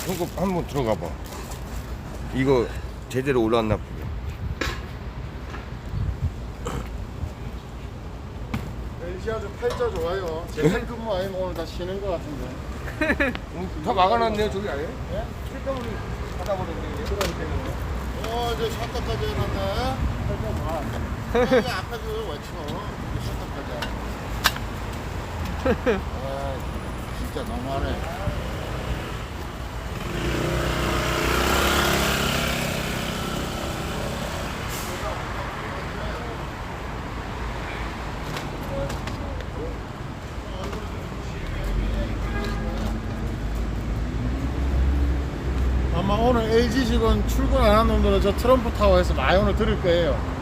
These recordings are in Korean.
한국 한번 들어가 봐. 이거 제대로 올라왔나 보게. LG 아주 팔자 좋아요. 재택 근무 아니면 오늘 다 쉬는 것 같은데. 다 막아놨네요 저기 아예? 예? 출동을 하다 보는데 이제 셔터까지 해놨네. 팔자 봐. 여기 앞에서 외쳐. 이게 셔터까지. 아, 진짜 너무하네. 아마 오늘 LG 직원 출근 안 한 놈들은 저 트럼프 타워에서 많이 오늘 들을 거예요.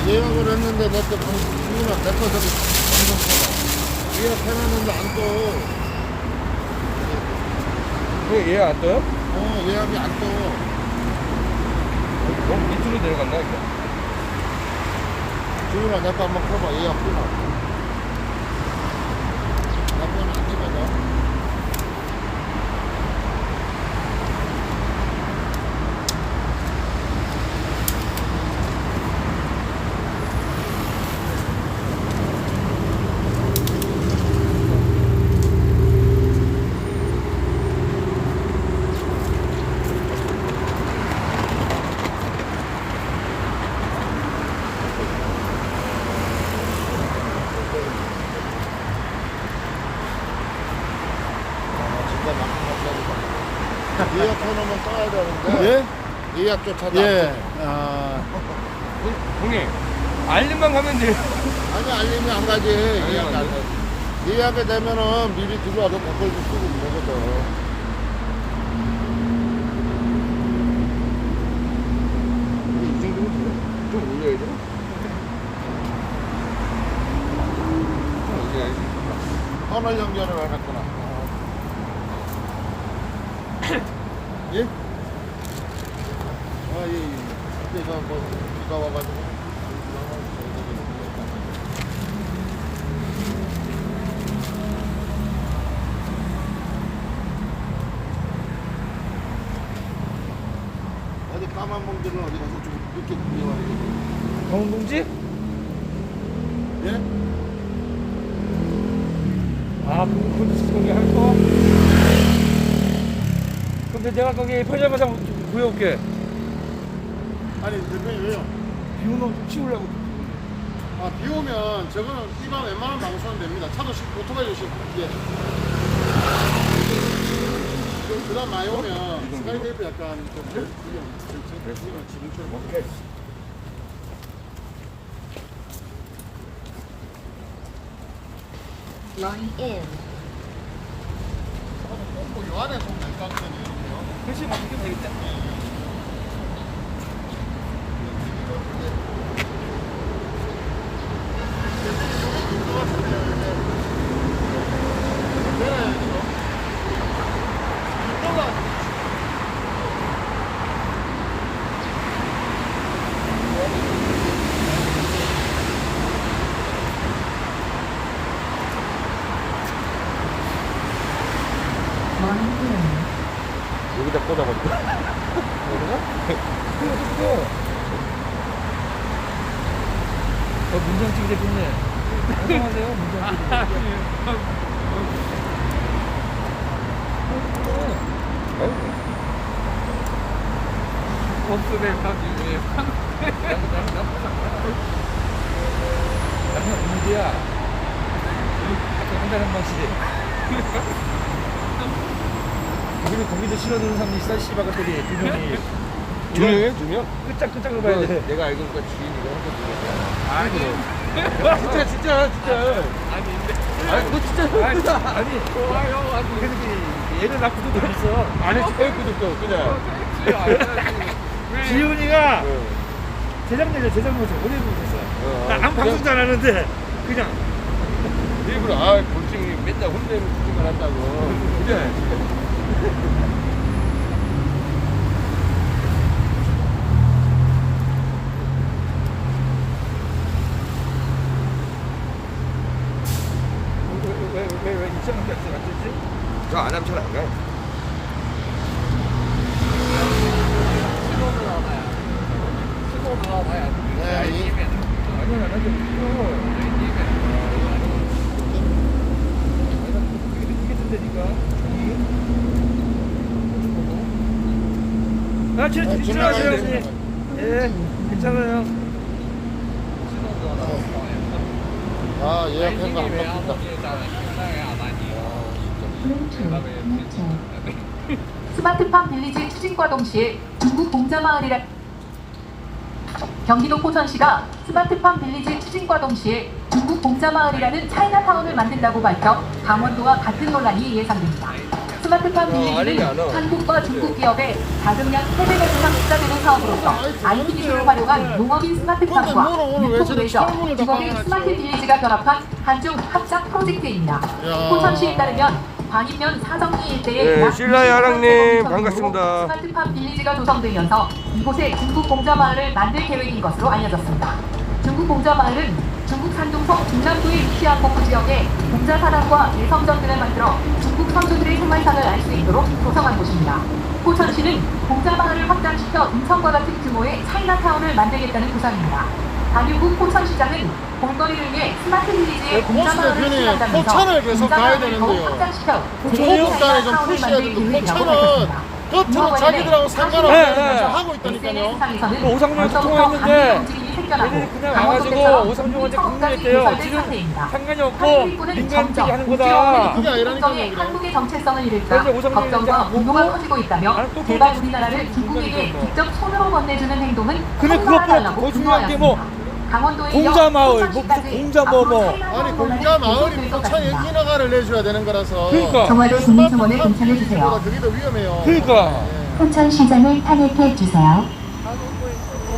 예약을 했는데 내거 주문한 내거 저기 방송 쳐봐. 예약해놨는데 안 떠. 얘 안 떠요? 예약이 안 떠. 너무 밑으로 내려갔나 이거? 주문아 내거 한번 켜봐. 예약 끊어. 내 거는 안 찍어져. 예약해놓으면 떠야 되는데. 예? 예약조차도 예. 안 형님 알림만 가면 돼요. 떠. 아니 알림이 안 가지. 예약 안 가지. 예약이 되면은 미리 들어와서 댓글도 쓰고 그러거든. 이 정도면 좀 올려야 돼? 좀 올려야지. 터널 연결을 해놨구나. 예? 그래서 뭐 비가 와가지고. 어디 까만 몽들은 어디 가서 좀 늦게 구경하는 강원 동지? 예? 아, 거기 할 거? 근데 내가 거기 편의점에서 구해올게. 아니 대표님 왜요? 비 오면 좀 치우려고. 아, 비 오면 저거는 이방 웬만하면 방수하면 됩니다. 차도 싣고 오토바이도 싣고 예. 그 다음 많이 오면 스카이데이브 약간 좀 지금처럼 오케이. Line in. 요 안에 좀 날까거든요. 글씨 바꾸면 되겠다. Line in. 여기다 꽂아버릴까? 문정식 대표님. 안녕하세요, 문정식 대표님. 버스를 가지고 문제야. 한 달에 한 번씩. 우리는 거기도 실어주는 사람이 있어, 씨발 같더니 두 명이. 두 명이에요? 두 명? 끄짝끄짝으로 봐야 돼. 내가 알고 보니까 주인이가 하거든요. 진짜. 아닌데. 아니, 그거 진짜. 아니, 좋아요. 아니, 그래도 얘를 낳고도 더 있어. 아니, 제일 구독도 그냥. 지훈이가 재작년에 재작년에 오래 보셨어요. 나 아무 방송도 안 하는데 그냥 일부러 볼증이 맨날 혼자 있는 한다고. 그래. 왜 입장밖에 안 쓰지? 저 안 하면 잘안 가요. 네, 아니야, 나도 이게 된다니까. 아, 지나가세요. 예, 괜찮아요. 아, 예약한 거 안 바꾼다. 스마트팜 빌리지 추진과 동시에 중국 공자마을이라 경기도 포천시가 스마트팜 빌리지 추진과 동시에 중국 공자마을이라는 차이나타운을 만든다고 밝혀 강원도와 같은 논란이 예상됩니다. 스마트팜 빌리지는 한국과 중국 기업의 자금량 3배가 이상 투자되는 사업으로서 IT 기술을 활용한 농업인 스마트팜과 유통레저, 주거민 스마트 빌리지가 결합한 한중 합작 프로젝트입니다. 포천시에 따르면 광인면 사정리 일대에 네, 약 신라의 20만 하랑님, 세대의 반갑습니다. 스마트팜 빌리지가 조성되면서 이곳에 중국 공자마을을 만들 계획인 것으로 알려졌습니다. 중국 공자마을은 중국 산둥성 중남부의 위치한 공부 지역에 공자사당과 예성전들을 만들어 중국 선조들의 생활상을 알 수 있도록 조성한 곳입니다. 포천시는 공자마을을 확장시켜 인천과 같은 규모의 차이나타운을 만들겠다는 구상입니다. 안유국 포천시장은 볼거리를 위해 스마트 빌리지의 공자마을을 대표님, 추진한다면서 포천을 계속 가야 공자마을을 더욱 되는데요. 확장시켜 소극단에 좀 푸시해야 되는데 포천은 겉으로 자기들하고 상관없이 하고 있다니까요. 오상룡한테 통화했는데 얘네들이 그냥 와가지고 오상룡한테 궁금했대요. 지금 상관이 없고 민간인들이 하는 거다. 그게 아니라니까요, 그래. 한국의 정체성을 잃을까 그래서 오상룡이 걱정과 이제 분노가 보고 커지고 있다며 나는 또 제발 그거 우리나라를 중국에게 중간에서 직접 손으로 건네주는 행동은 근데 그것보다 청산하라고 더 중요한 게 뭐 강원도의 공자마을, 역 뭐 포천시까지 공자 아니 공자마을이 포천에 인허가를 내줘야 되는 거라서 그러니까. 정화도 국민청원을 공천해주세요. 그게 더 위험해요. 그러니까. 포천시장을 탄핵해주세요.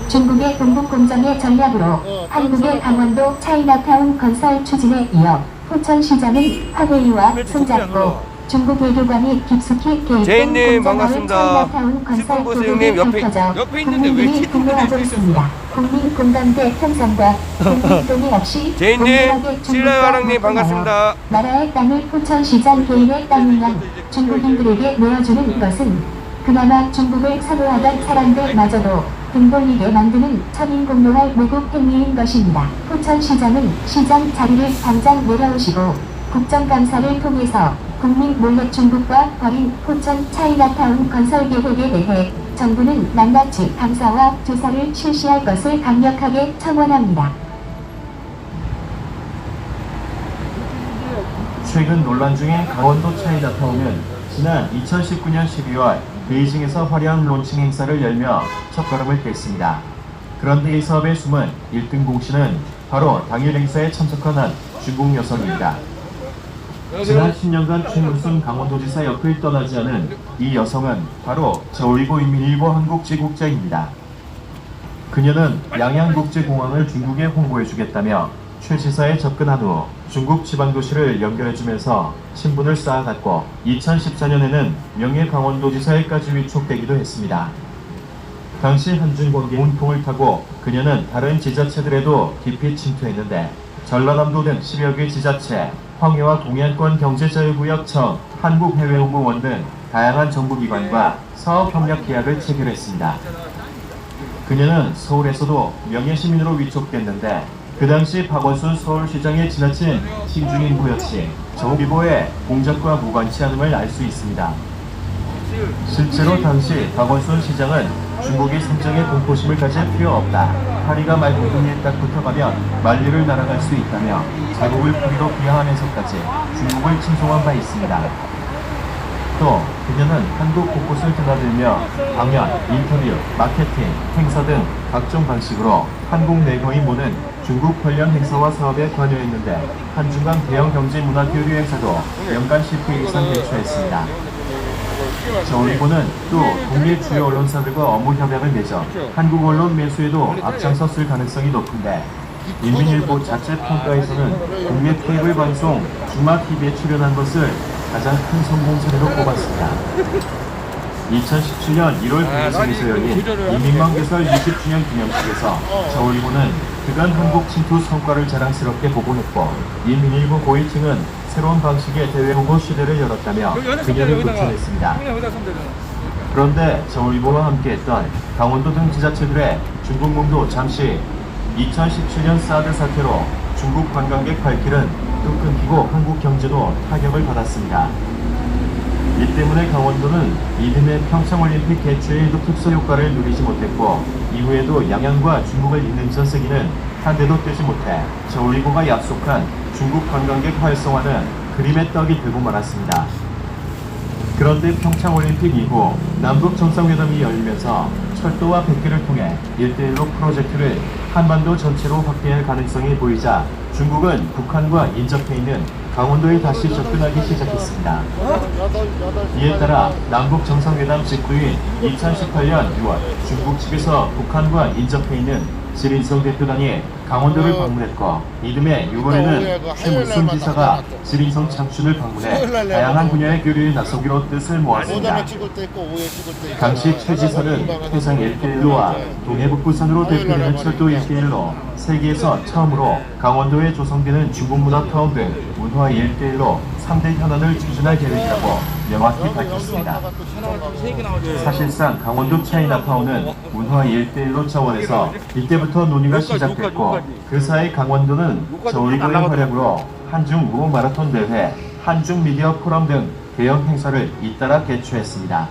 중국의 동북공정의 전략으로 한국의 강원도 차이나타운 건설 추진에 이어 포천시장은 화웨이와 손잡고 중국 외교관이 깊숙이 개입된 제인님, 공자마을 반갑습니다. 차이나타운 건설 스폰보스 계획을 형님, 밝혀져 옆에 있는데 왜 국민들이 이렇게 분노하고 있어? 있습니다. 국민 공감대 형성과 국민 동의 없이 제인님, 공정하게 신라의 중국과 화랑님, 소통하여 반갑습니다. 나라의 땅을 포천시장 개인의 땅이란 중국인들에게 내어주는 것은 그나마 중국을 선호하던 사람들마저도 등 돌리게 만드는 천인공노할 모국 행위인 것입니다. 포천시장은 시장 자리를 당장 내려오시고 국정감사를 통해서 국민 몰래 중국과 벌인 포천 차이나타운 건설 계획에 대해 정부는 낱낱이 감사와 조사를 실시할 것을 강력하게 청원합니다. 최근 논란 중인 강원도 차이나타운은 지난 2019년 12월 베이징에서 화려한 론칭 행사를 열며 첫걸음을 뗐습니다. 그런데 이 사업의 숨은 1등 공신은 바로 당일 행사에 참석한 한 중국 여성입니다. 지난 10년간 최문순 강원도지사 옆을 떠나지 않은 이 여성은 바로 저위고인민일보 한국지국장입니다. 그녀는 양양국제공항을 중국에 홍보해주겠다며 최 지사에 접근한 후 중국 지방도시를 연결해주면서 친분을 쌓아갔고 2014년에는 명예 강원도지사에까지 위촉되기도 했습니다. 당시 한중관계 문통을 타고 그녀는 다른 지자체들에도 깊이 침투했는데 전라남도 등 10여 개 지자체, 황해와 동해안권 경제자유구역청, 한국해외홍보원 등 다양한 정부기관과 사업협력 계약을 체결했습니다. 그녀는 서울에서도 명예시민으로 위촉됐는데 그 당시 박원순 서울시장의 지나친 신중인구 역시 정비보의 공작과 무관치 않음을 알 수 있습니다. 실제로 당시 박원순 시장은 중국이 상정에 공포심을 가질 필요 없다. 파리가 말고등에 딱 붙어가면 만리를 날아갈 수 있다며 자국을 파리로 비하하면서까지 중국을 칭송한 바 있습니다. 또 그녀는 한국 곳곳을 드나들며 강연, 인터뷰, 마케팅, 행사 등 각종 방식으로 한국 내거의 모는 중국 관련 행사와 사업에 관여했는데 한중간 대형 경제 문화 교류 행사도 연간 10회 이상 개최했습니다. 저울리고는 또 국내 주요 언론사들과 업무 협약을 맺어 한국 언론 매수에도 앞장섰을 가능성이 높은데 인민일보 자체 평가에서는 국내 케이블 방송 중마TV에 출연한 것을 가장 큰 성공 사례로 꼽았습니다. 2017년 1월 베이징에서 열린 이민만 개설 20주년 기념식에서 저울리고는 그간 한국 침투 성과를 자랑스럽게 보고했고 인민일보 고위층은 새로운 방식의 대외 홍보 시대를 열었다며 그녀를 극찬했습니다. 그런데 저울리보와 함께했던 강원도 등 지자체들의 중국몽도 잠시 2017년 사드 사태로 중국 관광객 발길은 또 끊기고 한국 경제도 타격을 받았습니다. 이 때문에 강원도는 이듬해 평창올림픽 개최에도 특수 효과를 누리지 못했고 이후에도 양양과 중국을 잇는 전세기는 한 대도 떼지 못해 저울리고가 약속한 중국 관광객 활성화는 그림의 떡이 되고 말았습니다. 그런데 평창올림픽 이후 남북 정상회담이 열리면서 철도와 백기를 통해 1대1로 프로젝트를 한반도 전체로 확대할 가능성이 보이자 중국은 북한과 인접해 있는 강원도에 다시 접근하기 시작했습니다. 이에 따라 남북 정상회담 직후인 2018년 6월 중국 측에서 북한과 인접해 있는 지린성 대표단이 강원도를 방문했고 이듬해 6월에는 최문순 지사가 지린성 창춘을 방문해 다양한 분야의 교류에 나서기로 뜻을 모았습니다. 당시 최 지사는 해상 1대1로와 동해북부선으로 대표되는 철도 1대1로 세계에서 처음으로 강원도에 조성되는 중국 문화타운 등 문화 1대1로 3대 현안을 추진할 계획이라고 명확히 밝혔습니다. 사실상 강원도 차이나타운은 문화 1대1로 차원에서 이때부터 논의가 시작됐고 그 사이 강원도는 저울리고의 활약으로 한중 우호 마라톤 대회, 한중 미디어 포럼 등 대형 행사를 잇따라 개최했습니다.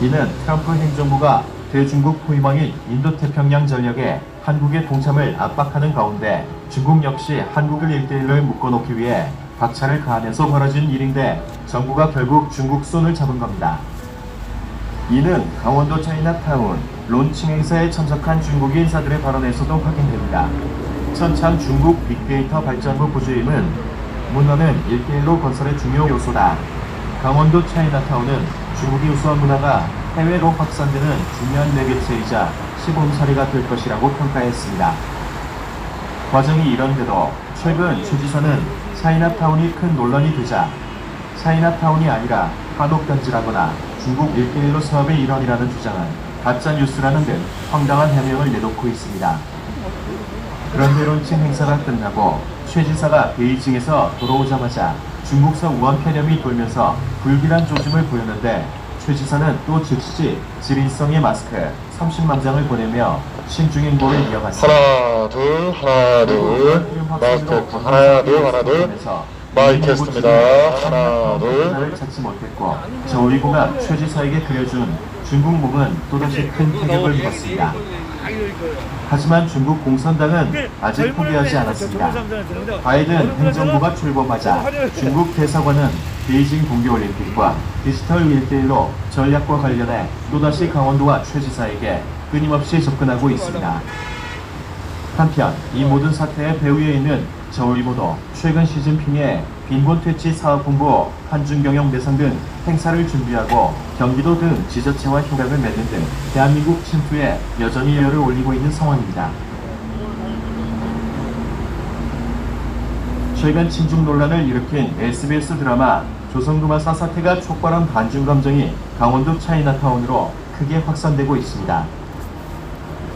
이는 트럼프 행정부가 대중국 포위망인 인도태평양 전략에 한국의 동참을 압박하는 가운데 중국 역시 한국을 1대1로 묶어놓기 위해 박차를 가하면서 벌어진 일인데 정부가 결국 중국 손을 잡은 겁니다. 이는 강원도 차이나타운 론칭 행사에 참석한 중국인 인사들의 발언에서도 확인됩니다. 천창 중국 빅데이터 발전부 부주임은 문화는 1대1로 건설의 중요 요소다. 강원도 차이나타운은 중국이 우수한 문화가 해외로 확산되는 중요한 매개체이자 시범 사례가 될 것이라고 평가했습니다. 과정이 이런데도 최근 최 지사는 차이나타운이 큰 논란이 되자 차이나타운이 아니라 한옥단지라거나 중국 1대1로 사업의 일환이라는 주장은 가짜뉴스라는 등 황당한 해명을 내놓고 있습니다. 그런데 론칭 행사가 끝나고 최 지사가 베이징에서 돌아오자마자 중국서 우한 폐렴이 돌면서 불길한 조짐을 보였는데 최 지사는 또 즉시 지린성의 마스크 30만 장을 보내며 신중행보를 이어갔습니다. 하나 둘 마스크 하나 둘 마이크 테스트입니다. 하나 둘 찾지 못했고 저울리고가 최 지사에게 그려준 중국몽은 또다시 큰 타격을 입었습니다. 하지만 중국 공산당은 아직 포기하지 않았습니다. 바이든 행정부가 출범하자 중국 대사관은 베이징 동계올림픽과 디지털 1대1로 전략과 관련해 또다시 강원도와 최 지사에게 끊임없이 접근하고 있습니다. 한편 이 모든 사태의 배후에 있는 저울리보도 최근 시진핑의 빈곤 퇴치 사업본부 한중경영 대상 등 행사를 준비하고 경기도 등 지자체와 협약을 맺는 등 대한민국 침투에 여전히 열을 올리고 있는 상황입니다. 최근 친중 논란을 일으킨 SBS 드라마 조선금화사 사태가 촉발한 반중 감정이 강원도 차이나타운으로 크게 확산되고 있습니다.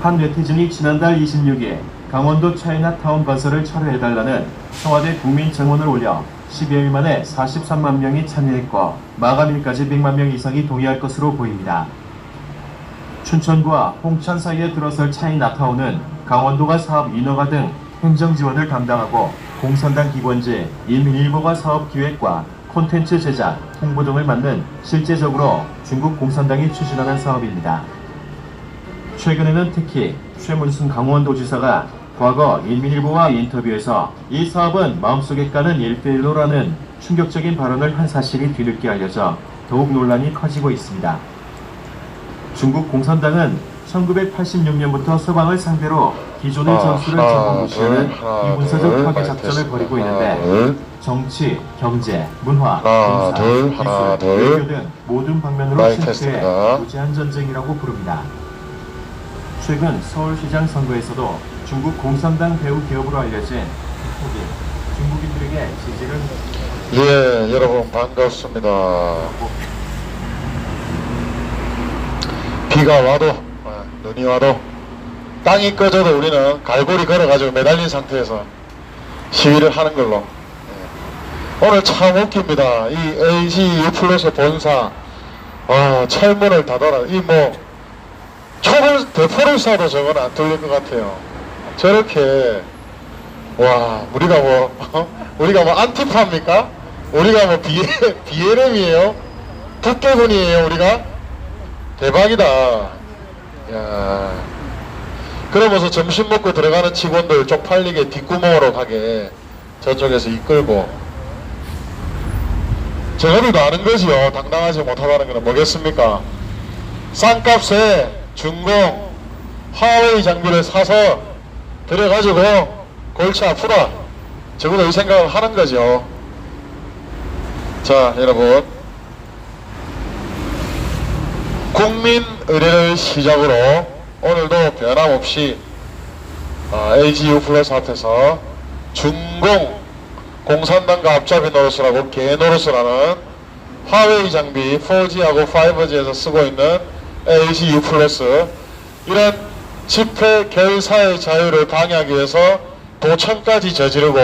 한 네티즌이 지난달 26일 강원도 차이나타운 건설을 철회해달라는 청와대 국민청원을 올려 10여일 만에 43만 명이 참여했고 마감일까지 100만 명 이상이 동의할 것으로 보입니다. 춘천과 홍천 사이에 들어설 차이나타운은 강원도가 사업 인허가 등 행정 지원을 담당하고 공산당 기관지 인민일보가 사업 기획과 콘텐츠 제작, 홍보 등을 맡는 실제적으로 중국 공산당이 추진하는 사업입니다. 최근에는 특히 최문순 강원도지사가 과거 인민일보와 인터뷰에서 이 사업은 마음속에 까는 1대1로라는 충격적인 발언을 한 사실이 뒤늦게 알려져 더욱 논란이 커지고 있습니다. 중국 공산당은 1986년부터 서방을 상대로 기존의 전술을 전무시하는 비문서적 파괴 작전을 벌이고 있는데 정치, 경제, 문화, 군사, 기술, 외교 등 모든 방면으로 침투해 무제한 전쟁이라고 부릅니다. 최근 서울시장 선거에서도 중국 공산당 배후 기업으로 알려진 틱톡이 중국인들에게 지지를 예, 여러분 반갑습니다. 비가 와도 눈이 와도 땅이 꺼져도 우리는 갈고리 걸어가지고 매달린 상태에서 시위를 하는 걸로. 오늘 참 웃깁니다. 이 LG U+ 본사 철문을 닫아라. 이 뭐 총을 대포를 쏴도 저건 안 뚫릴 것 같아요. 저렇게 와 우리가 뭐 안티파입니까? 우리가 뭐 BLM이에요? 북괴군이에요 우리가? 대박이다. 야. 그러면서 점심 먹고 들어가는 직원들 쪽팔리게 뒷구멍으로 가게 저쪽에서 이끌고 저거들도 아는 거지요. 당당하지 못하다는 거는 뭐겠습니까? 싼값에 중공 화웨이 장비를 사서 들여가지고 골치 아프다. 적어도 이 생각을 하는 거죠. 자 여러분, 국민 의례를 시작으로 오늘도 변함없이 LG U+ 앞에서 중공 공산당과 앞잡이 노릇을 하고 개 노릇을 하는 화웨이 장비 4G하고 5G에서 쓰고 있는 LG U+ 이런 집회 결사의 자유를 방해하기 위해서 도청까지 저지르고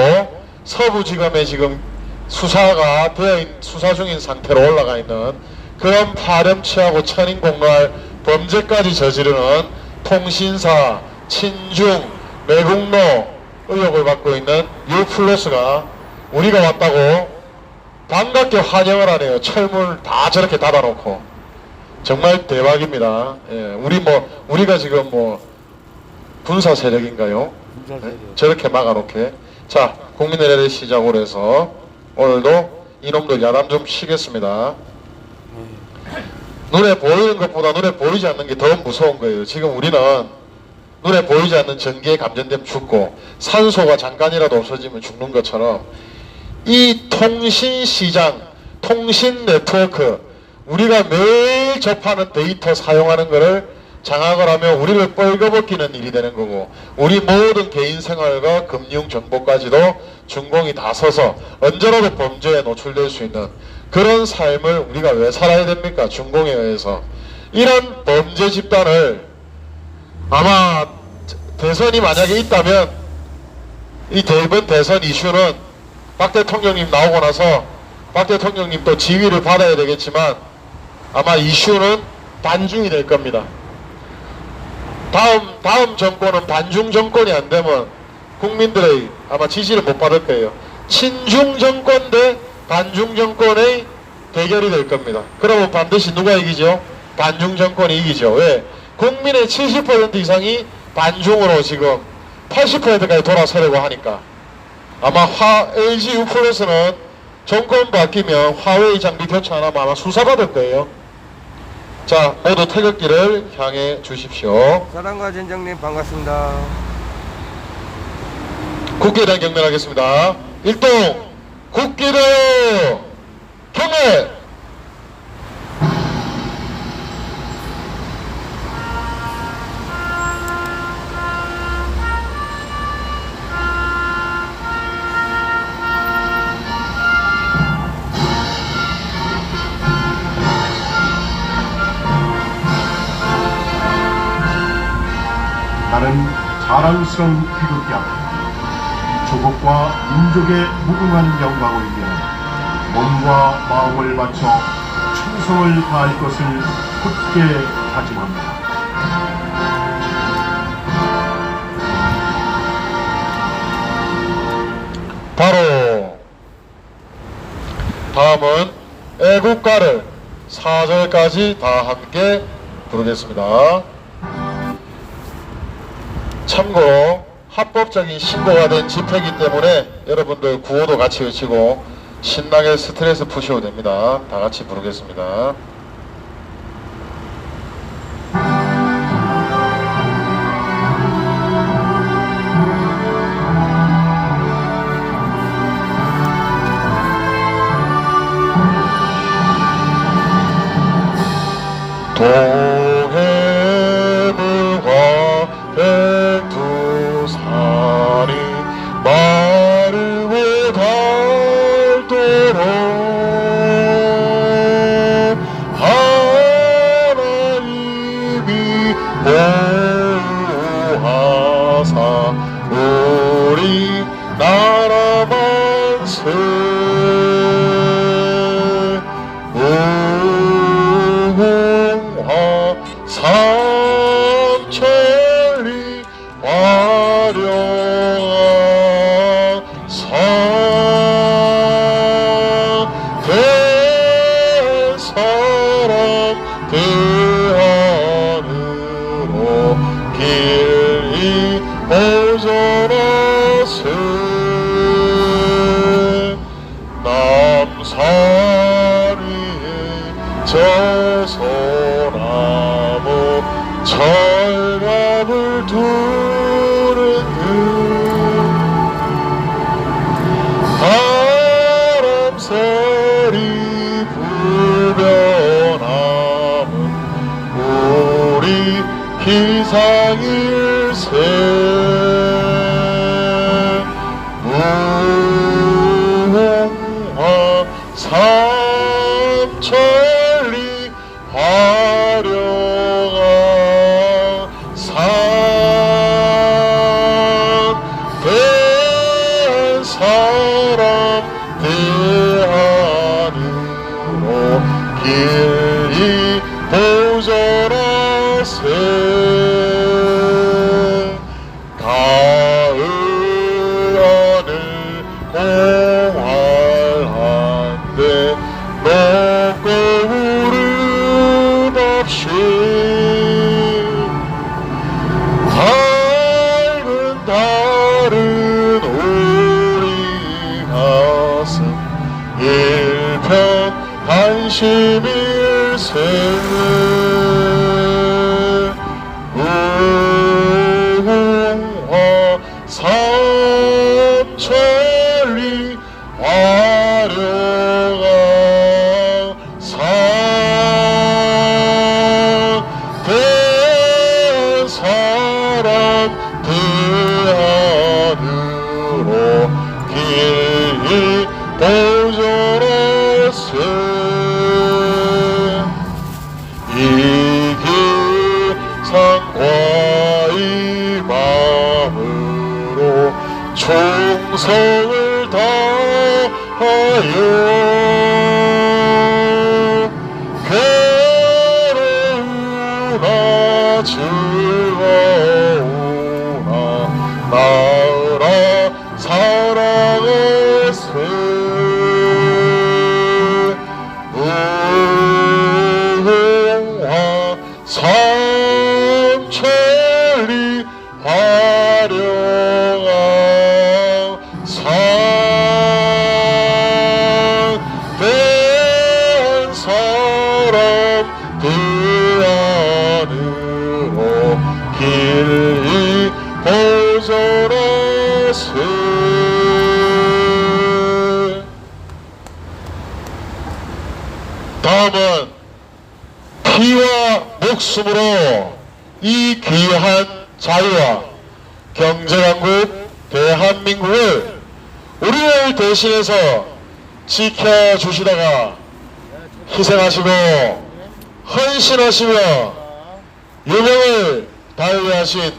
서부지검에 지금 수사가 수사 중인 상태로 올라가 있는 그런 파렴치하고 천인공노할 범죄까지 저지르는 통신사 친중 매국노 의혹을 받고 있는 U+가 우리가 왔다고 반갑게 환영을 하네요. 철문을 다 저렇게 닫아놓고 정말 대박입니다. 예, 우리가 지금 뭐 군사 세력인가요? 네? 저렇게 막아놓게. 자, 국민의례를 시작으로 해서 오늘도 이놈들 야단 좀 치겠습니다. 눈에 보이는 것보다 눈에 보이지 않는 게 더 무서운 거예요. 지금 우리는 눈에 보이지 않는 전기에 감전되면 죽고 산소가 잠깐이라도 없어지면 죽는 것처럼 이 통신시장, 통신 네트워크, 우리가 매일 접하는 데이터 사용하는 것을 장악을 하면 우리를 뻘거벗기는 일이 되는 거고 우리 모든 개인 생활과 금융 정보까지도 중공이 다 서서 언제라도 범죄에 노출될 수 있는 그런 삶을 우리가 왜 살아야 됩니까? 중공에 의해서. 이런 범죄 집단을 아마 대선이 만약에 있다면 이 이번 대선 이슈는 박 대통령님 나오고 나서 박 대통령님 또 지위를 받아야 되겠지만 아마 이슈는 반중이 될 겁니다. 다음 정권은 반중 정권이 안 되면 국민들의 아마 지지를 못 받을 거예요. 친중 정권 대 반중 정권의 대결이 될 겁니다. 그러면 반드시 누가 이기죠? 반중 정권이 이기죠. 왜? 국민의 70% 이상이 반중으로 지금 80%까지 돌아서려고 하니까 아마 LG U+는 정권 바뀌면 화웨이 장비 교체 안 하면 아마 수사받을 거예요. 자, 모두 태극기를 향해 주십시오. 사랑과 젠장님 반갑습니다. 국기에 경례하겠습니다. 일동 국기를 경례. 나는 자랑스러운 태극기 앞에 조국과 민족의 무궁한 영광을 위해 몸과 마음을 바쳐 충성을 다할 것을 굳게 다짐합니다. 바로 다음은 애국가를 4절까지 다 함께 부르겠습니다. 참고로 합법적인 신고가 된 집회이기 때문에 여러분들 구호도 같이 외치고 신나게 스트레스 푸셔도 됩니다. 다 같이 부르겠습니다. 동해물과 백두산이 마르고 닳도록 하나님이 보호하사 우리 나라 만세 무궁화 삼천리 화려한 산 대사람 대하늘로 길이 보존하세 남산 위에 저소나무 철갑을 두르는 바람새리 불변함은 우리 기상일세 무궁화 삼천리 화려한 산 대사람 대하늘로 길이 보존하세 가을 하늘 공활한데 높고 부름없이 밝은 달은 우리 가슴 일편 관심일세 무궁화 삼천리 화려한 산 대사람 대하늘로 길이 보존하세 이기상과의 마음으로 충성을 다하여 괴로우나 즐거우나 나으라 사랑하세 무궁화 삼천리 화려한 산 대사람 대하늘로 길이 보존하세 다음은 피와 목숨으로 이 귀한 자유와 경제강국 대한민국을 우리를 대신해서 지켜주시다가 희생하시고 헌신하시며 유명을 달리하신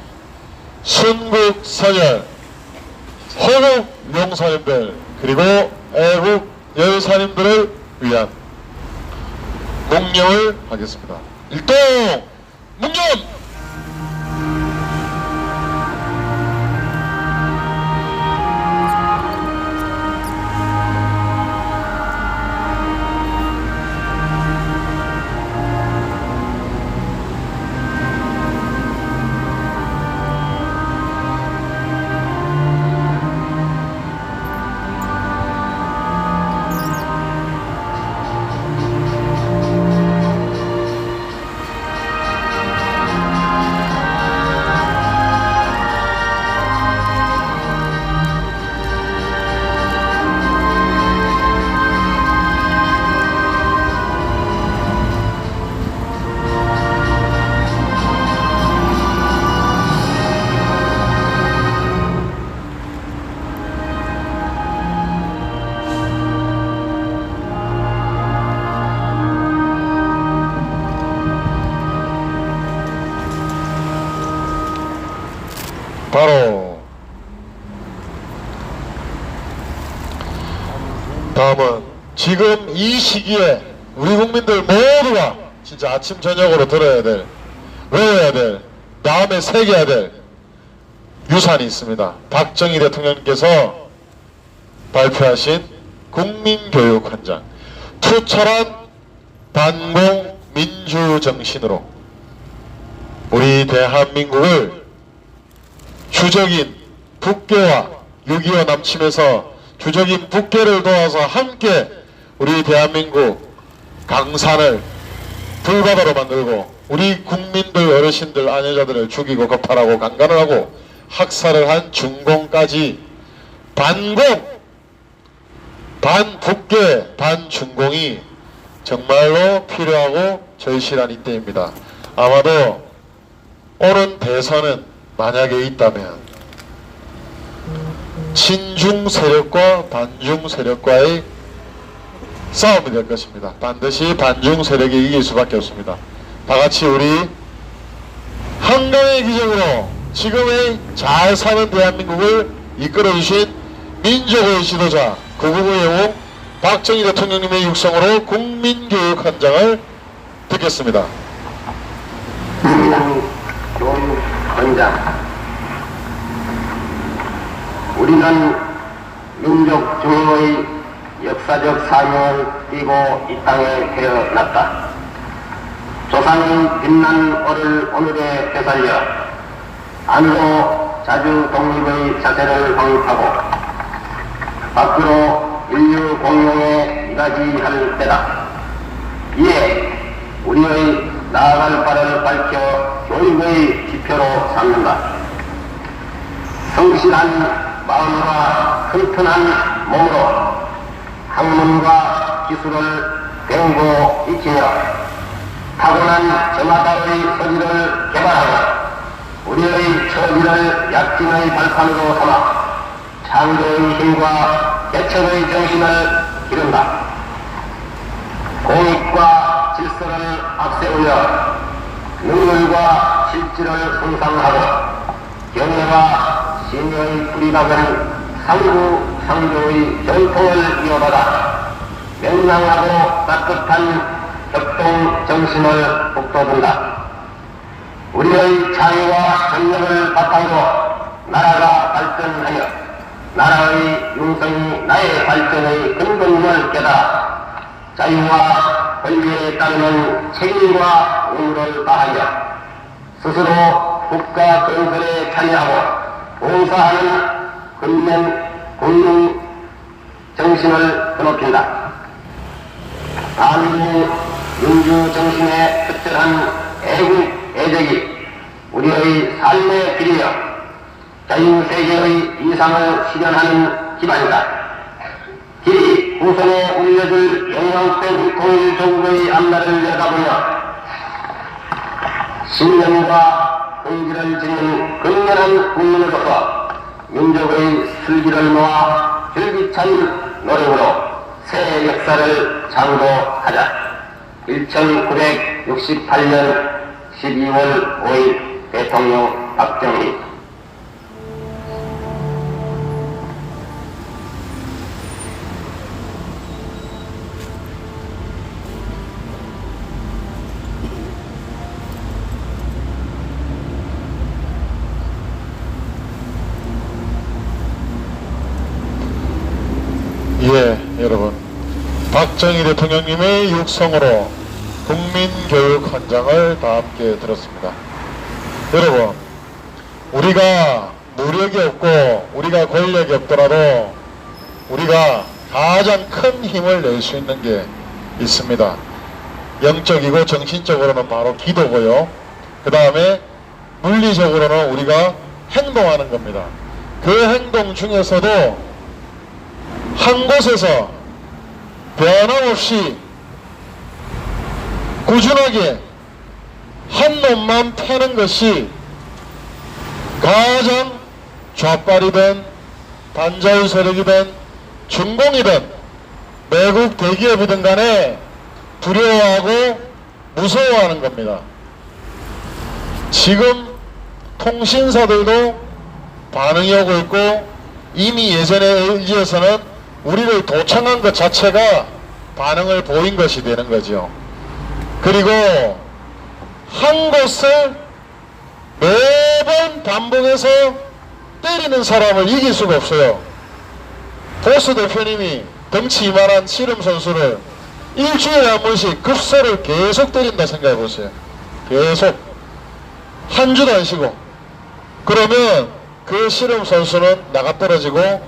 순국선열 호국 용사님들 그리고 애국 여사님들을 위한 묵념을 하겠습니다. 일동 묵념! 바로 다음은 지금 이 시기에 우리 국민들 모두가 진짜 아침 저녁으로 들어야 될, 외워야 될, 다음에 새겨야 될 유산이 있습니다. 박정희 대통령께서 발표하신 국민교육헌장, 투철한 반공 민주정신으로 우리 대한민국을 주적인 북괴와 6.25 남침에서 주적인 북괴를 도와서 함께 우리 대한민국 강산을 불바다로 만들고 우리 국민들, 어르신들, 아내자들을 죽이고 겁탈하고 강간을 하고 학살을 한 중공까지 반공, 반북괴, 반중공이 정말로 필요하고 절실한 이때입니다. 아마도 오는 대선은 만약에 있다면 친중 세력과 반중 세력과의 싸움이 될 것입니다. 반드시 반중 세력이 이길 수밖에 없습니다. 다같이 우리 한강의 기적으로 지금의 잘 사는 대한민국을 이끌어주신 민족의 지도자 구국의 영웅 박정희 대통령님의 육성으로 국민교육헌장을 듣겠습니다. 국민교육헌장. 우리는 민족 중흥의 역사적 사명을 띠고 이 땅에 태어났다. 조상의 빛난 얼을 오늘에 되살려 안으로 자주 독립의 자세를 확립하고 밖으로 인류 공용에 이가지할 때다. 이에 우리의 나아갈 바를 밝혀 교육의 지표로 삼는다. 성실한 마음과 튼튼한 몸으로 학문과 기술을 배우고 익히며 타고난 저마다의 소질을 개발하고 우리의 처지를 약진의 발판으로 삼아 창조의 힘과 개척의 정신을 기른다. 공익과 질서를 앞세우며 능률과 실질을 성상하고 경애와 신의의 뿌리박은 상부상조의 전통을 이어받아 명랑하고 따뜻한 협동 정신을 북돋운다. 우리의 창의와 전력을 바탕으로 나라가 발전하며 나라의 융성이 나의 발전의 근본임을 깨달아 자유와 권리에 따르는 책임과 의무를 다하여 스스로 국가 건설에 참여하고 봉사하는 국민 정신을 드높인다. 한국 민주 정신의 특별한 애국 애적이 우리의 삶의 길이여 자유세계의 이상을 실현하는 기반이다. 길이 후손에 울려줄 영광된 통일조국의 앞날을 내다보며 신념과 긍지를 지닌 근면한 국민으로서 민족의 슬기를 모아 줄기찬 노력으로 새 역사를 창조하자. 1968년 12월 5일 대통령 박정희. 예, 여러분, 박정희 대통령님의 육성으로 국민교육헌장을 다 함께 들었습니다. 여러분, 우리가 무력이 없고 우리가 권력이 없더라도 우리가 가장 큰 힘을 낼 수 있는 게 있습니다. 영적이고 정신적으로는 바로 기도고요. 그 다음에 물리적으로는 우리가 행동하는 겁니다. 그 행동 중에서도 한 곳에서 변함없이 꾸준하게 한 놈만 패는 것이 가장 좌빨이든 반자유 세력이든 중공이든 외국 대기업이든 간에 두려워하고 무서워하는 겁니다. 지금 통신사들도 반응이 오고 있고, 이미 예전에 LG에서는 우리를 도청한 것 자체가 반응을 보인 것이 되는 거죠. 그리고 한 곳을 매번 반복해서 때리는 사람을 이길 수가 없어요. 보스 대표님이 덩치 이만한 씨름 선수를 일주일에 한 번씩 급소를 계속 때린다 생각해 보세요. 계속 한 주도 안 쉬고. 그러면 그 씨름 선수는 나가떨어지고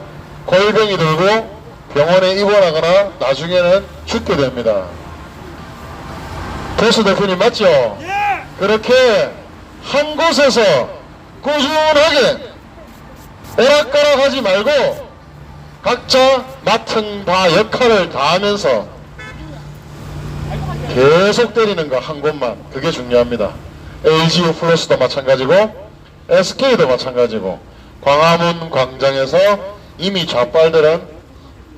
골병이 들고 병원에 입원하거나 나중에는 죽게 됩니다. 보스 대표님 맞죠? 그렇게 한 곳에서 꾸준하게 오락가락하지 말고 각자 맡은 바 역할을 다하면서 계속 때리는 거 한 곳만, 그게 중요합니다. LGU 플러스도 마찬가지고 SK도 마찬가지고, 광화문 광장에서 이미 좌빨들은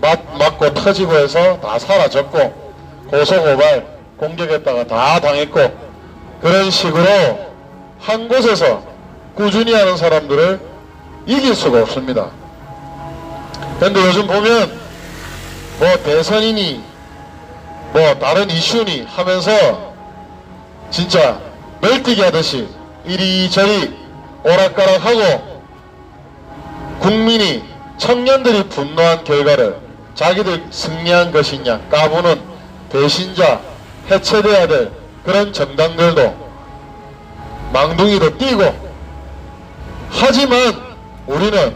맞고 터지고 해서 다 사라졌고, 고소고발 공격했다가 다 당했고, 그런 식으로 한 곳에서 꾸준히 하는 사람들을 이길 수가 없습니다. 근데 요즘 보면 뭐 대선이니 뭐 다른 이슈니 하면서 진짜 널뛰기 하듯이 이리저리 오락가락하고, 국민이, 청년들이 분노한 결과를 자기들 승리한 것이냐 까부는 배신자, 해체돼야 될 그런 정당들도 망둥이도 뛰고. 하지만 우리는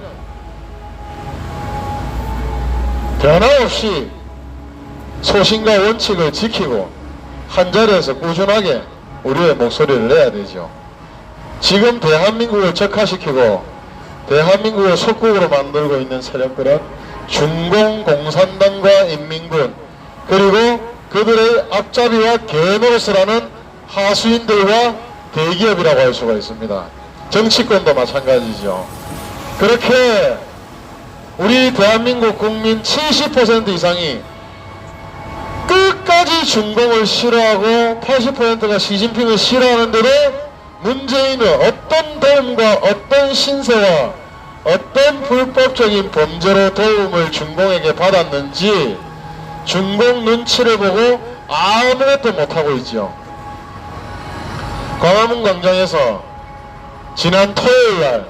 변함없이 소신과 원칙을 지키고 한자리에서 꾸준하게 우리의 목소리를 내야 되죠. 지금 대한민국을 적화시키고 대한민국을 속국으로 만들고 있는 세력들은 중공공산당과 인민군, 그리고 그들의 앞잡이와 개노릇을 하수인들과 대기업이라고 할 수가 있습니다. 정치권도 마찬가지죠. 그렇게 우리 대한민국 국민 70% 이상이 끝까지 중공을 싫어하고 80%가 시진핑을 싫어하는데도 문재인은 어떤 도움과 어떤 신세와 어떤 불법적인 범죄로 도움을 중공에게 받았는지 중공 눈치를 보고 아무것도 못하고 있죠. 광화문 광장에서 지난 토요일날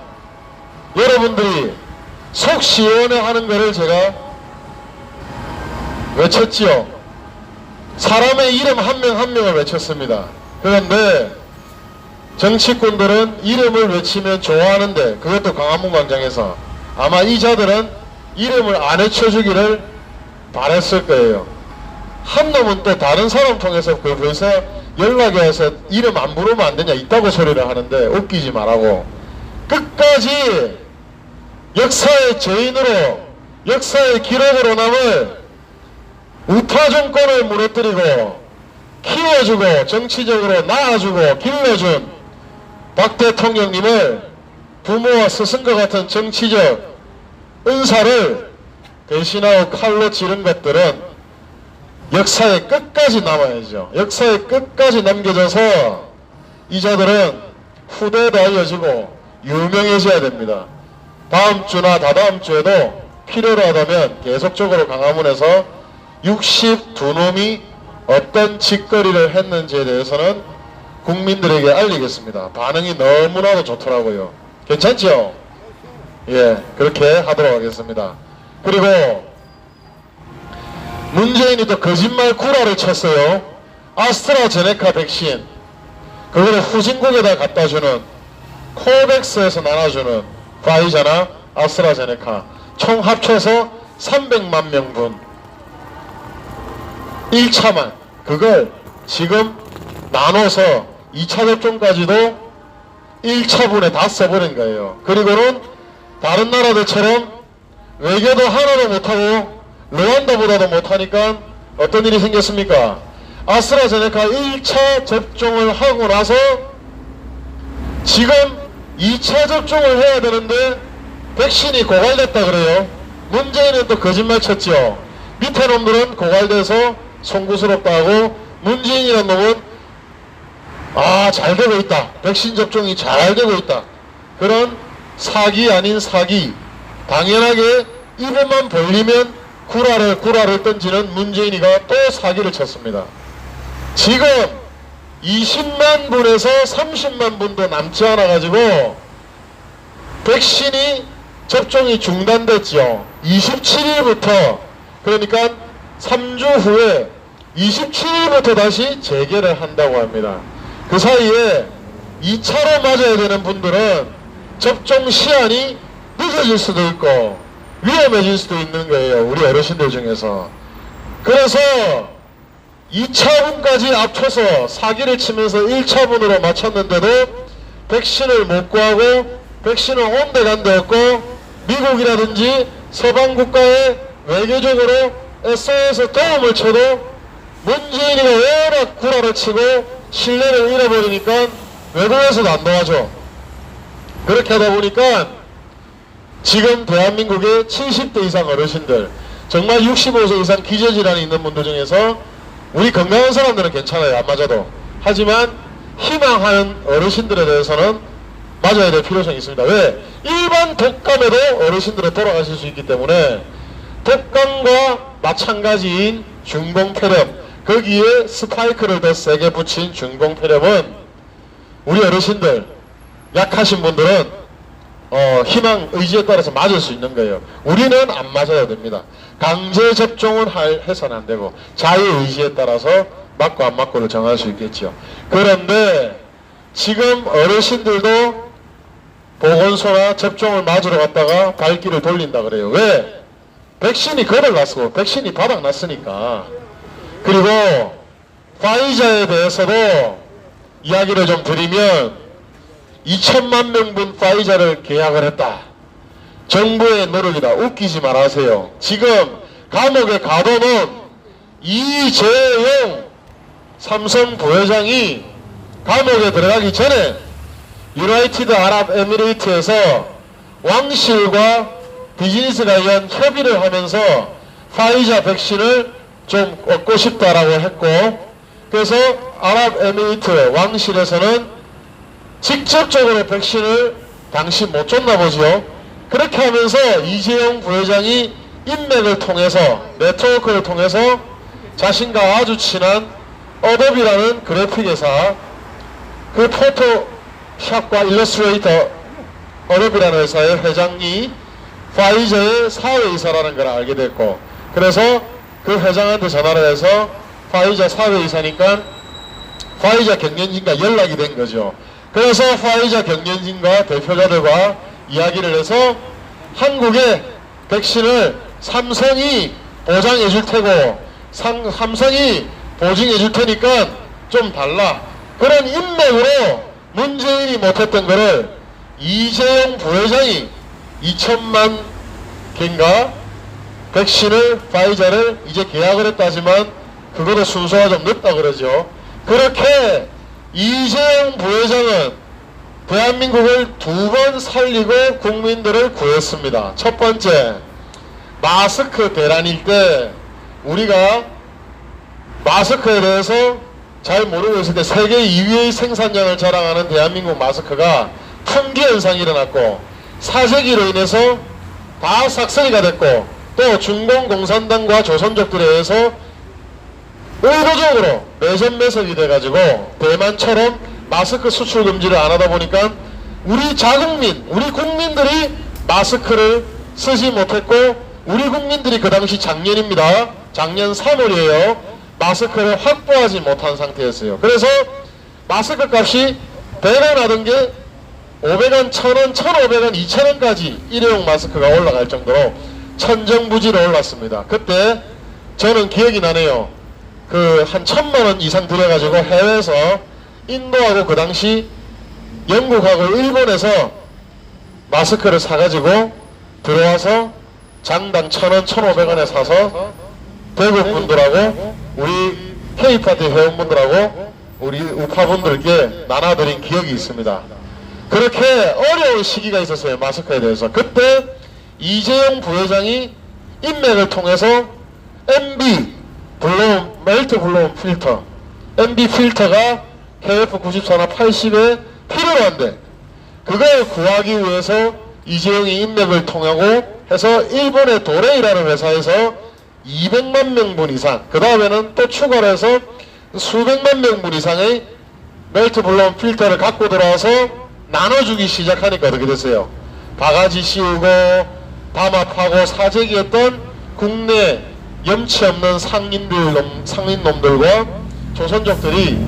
여러분들이 속 시원해 하는 것을 제가 외쳤지요. 사람의 이름 한 명 한 명을 외쳤습니다. 그런데 정치꾼들은 이름을 외치면 좋아하는데, 그것도 광화문 광장에서 아마 이 자들은 이름을 안 외쳐주기를 바랬을 거예요. 한 놈은 또 다른 사람 통해서 벌써 연락이 와서 이름 안 부르면 안 되냐 있다고 소리를 하는데, 웃기지 말라고. 끝까지 역사의 죄인으로, 역사의 기록으로 남을 우파 정권을 무너뜨리고 키워주고 정치적으로 낳아주고 길러준 박 대통령님을 부모와 스승과 같은 정치적 은사를 대신하고 칼로 찌른 것들은 역사에 끝까지 남아야죠. 역사에 끝까지 남겨져서 이 자들은 후대에도 알려지고 유명해져야 됩니다. 다음 주나 다다음 주에도 필요로 하다면 계속적으로 광화문에서 62놈이 어떤 짓거리를 했는지에 대해서는 국민들에게 알리겠습니다. 반응이 너무나도 좋더라고요. 괜찮죠? 예, 그렇게 하도록 하겠습니다. 그리고 문재인이 또 거짓말 구라를 쳤어요. 아스트라제네카 백신, 그거를 후진국에다 갖다주는, 코백스에서 나눠주는 파이자나 아스트라제네카 총 합쳐서 300만 명분 1차만, 그걸 지금 나눠서 2차 접종까지도 1차분에 다 써버린 거예요. 그리고는 다른 나라들처럼 외교도 하나도 못하고 르완다보다도 못하니까 어떤 일이 생겼습니까? 아스트라제네카 1차 접종을 하고 나서 지금 2차 접종을 해야 되는데 백신이 고갈됐다 그래요. 문재인은 또 거짓말 쳤죠. 밑에 놈들은 고갈돼서 송구스럽다 하고, 문재인이라는 놈은 잘 되고 있다, 백신 접종이 잘 되고 있다, 그런 사기 아닌 사기, 당연하게 입에만 벌리면 구라를 던지는 문재인이가 또 사기를 쳤습니다. 지금 20만 분에서 30만 분도 남지 않아 가지고 백신이 접종이 중단됐죠. 27일부터, 그러니까 3주 후에 27일부터 다시 재개를 한다고 합니다. 그 사이에 2차로 맞아야 되는 분들은 접종 시한이 늦어질 수도 있고 위험해질 수도 있는 거예요. 우리 어르신들 중에서. 그래서 2차분까지 합쳐서 사기를 치면서 1차분으로 맞췄는데도 백신을 못 구하고 백신을 온데간데 없고 미국이라든지 서방 국가에 외교적으로 SOS 도움을 쳐도 문재인이가 워낙 구라를 치고 신뢰를 잃어버리니까 외국에서도 안 도와줘. 그렇게 하다 보니까 지금 대한민국의 70대 이상 어르신들, 정말 65세 이상 기저질환이 있는 분들 중에서 우리 건강한 사람들은 괜찮아요. 안 맞아도. 하지만 희망하는 어르신들에 대해서는 맞아야 될 필요성이 있습니다. 왜? 일반 독감에도 어르신들은 돌아가실 수 있기 때문에 독감과 마찬가지인 중동폐렴, 거기에 스파이크를 더 세게 붙인 중동폐렴은 우리 어르신들, 약하신 분들은 희망, 의지에 따라서 맞을 수 있는 거예요. 우리는 안 맞아야 됩니다. 강제 접종은 해서는 안 되고 자유의지에 따라서 맞고 안 맞고를 정할 수 있겠죠. 그런데 지금 어르신들도 보건소나 접종을 맞으러 갔다가 발길을 돌린다 그래요. 왜? 백신이 걸어갔고 백신이 바닥났으니까. 그리고 파이자에 대해서도 이야기를 좀 드리면 2천만 명분 파이자를 계약을 했다. 정부의 노력이다. 웃기지 말아세요. 지금 감옥에 가둬놓은 이재용 삼성 부회장이 감옥에 들어가기 전에 유나이티드 아랍에미레이트에서 왕실과 비즈니스 관련 협의를 하면서 파이자 백신을 좀 얻고 싶다라고 했고, 그래서 아랍에미레이트 왕실에서는 직접적으로 백신을 당시 못 줬나 보죠. 그렇게 하면서 이재용 부회장이 인맥을 통해서, 네트워크를 통해서 자신과 아주 친한 어도비라는 그래픽 회사, 그 포토샵과 일러스트레이터 어도비라는 회사의 회장이 파이저의 사회이사라는 걸 알게 됐고, 그래서 그 회장한테 전화를 해서 파이자 사회이사니까 파이자 경영진과 연락이 된 거죠. 그래서 파이자 경영진과 대표자들과 이야기를 해서 한국의 백신을 삼성이 보장해 줄 테고 삼성이 보증해 줄 테니까 좀 달라. 그런 인맥으로 문재인이 못했던 거를 이재용 부회장이 2천만 개인가 백신을 파이자를 이제 계약을 했다지만 그거도 순서가 좀 늦다 그러죠. 그렇게 이재용 부회장은 대한민국을 2번 살리고 국민들을 구했습니다. 첫 번째, 마스크 대란일 때 우리가 마스크에 대해서 잘 모르고 있을 때 세계 2위의 생산량을 자랑하는 대한민국 마스크가 품귀 현상이 일어났고 사재기로 인해서 다 삭서리가 됐고, 또 중공 공산당과 조선족들에 의해서 의도적으로 매점 매석이 돼가지고 대만처럼 마스크 수출 금지를 안 하다 보니까 우리 자국민, 우리 국민들이 마스크를 쓰지 못했고, 우리 국민들이 그 당시 작년입니다. 작년 3월이에요. 마스크를 확보하지 못한 상태였어요. 그래서 마스크 값이 배가 나던 게 500원, 1000원, 1500원, 2000원까지 일회용 마스크가 올라갈 정도로 천정부지로 올랐습니다. 그때 저는 기억이 나네요. 그 한 1000만원 이상 들여가지고 해외에서 인도하고 그 당시 영국하고 일본에서 마스크를 사가지고 들어와서 장당 1000원, 1500원에 사서 대국 분들하고 우리 K파티 회원분들하고 우리 우파분들께 나눠드린 기억이 있습니다. 그렇게 어려운 시기가 있었어요. 마스크에 대해서. 그때 이재용 부회장이 인맥을 통해서 MB 블로움, 멜트 블로움 필터, MB 필터가 KF94나 80에 필요로 한데 그걸 구하기 위해서 이재용이 인맥을 통하고 해서 일본의 도레이라는 회사에서 200만 명분 이상, 그 다음에는 또 추가로 해서 수백만 명분 이상의 멜트블럼 필터를 갖고 들어와서 나눠주기 시작하니까 어떻게 됐어요? 바가지 씌우고 담합하고 사재기했던 국내 염치 없는 상인놈들과 조선족들이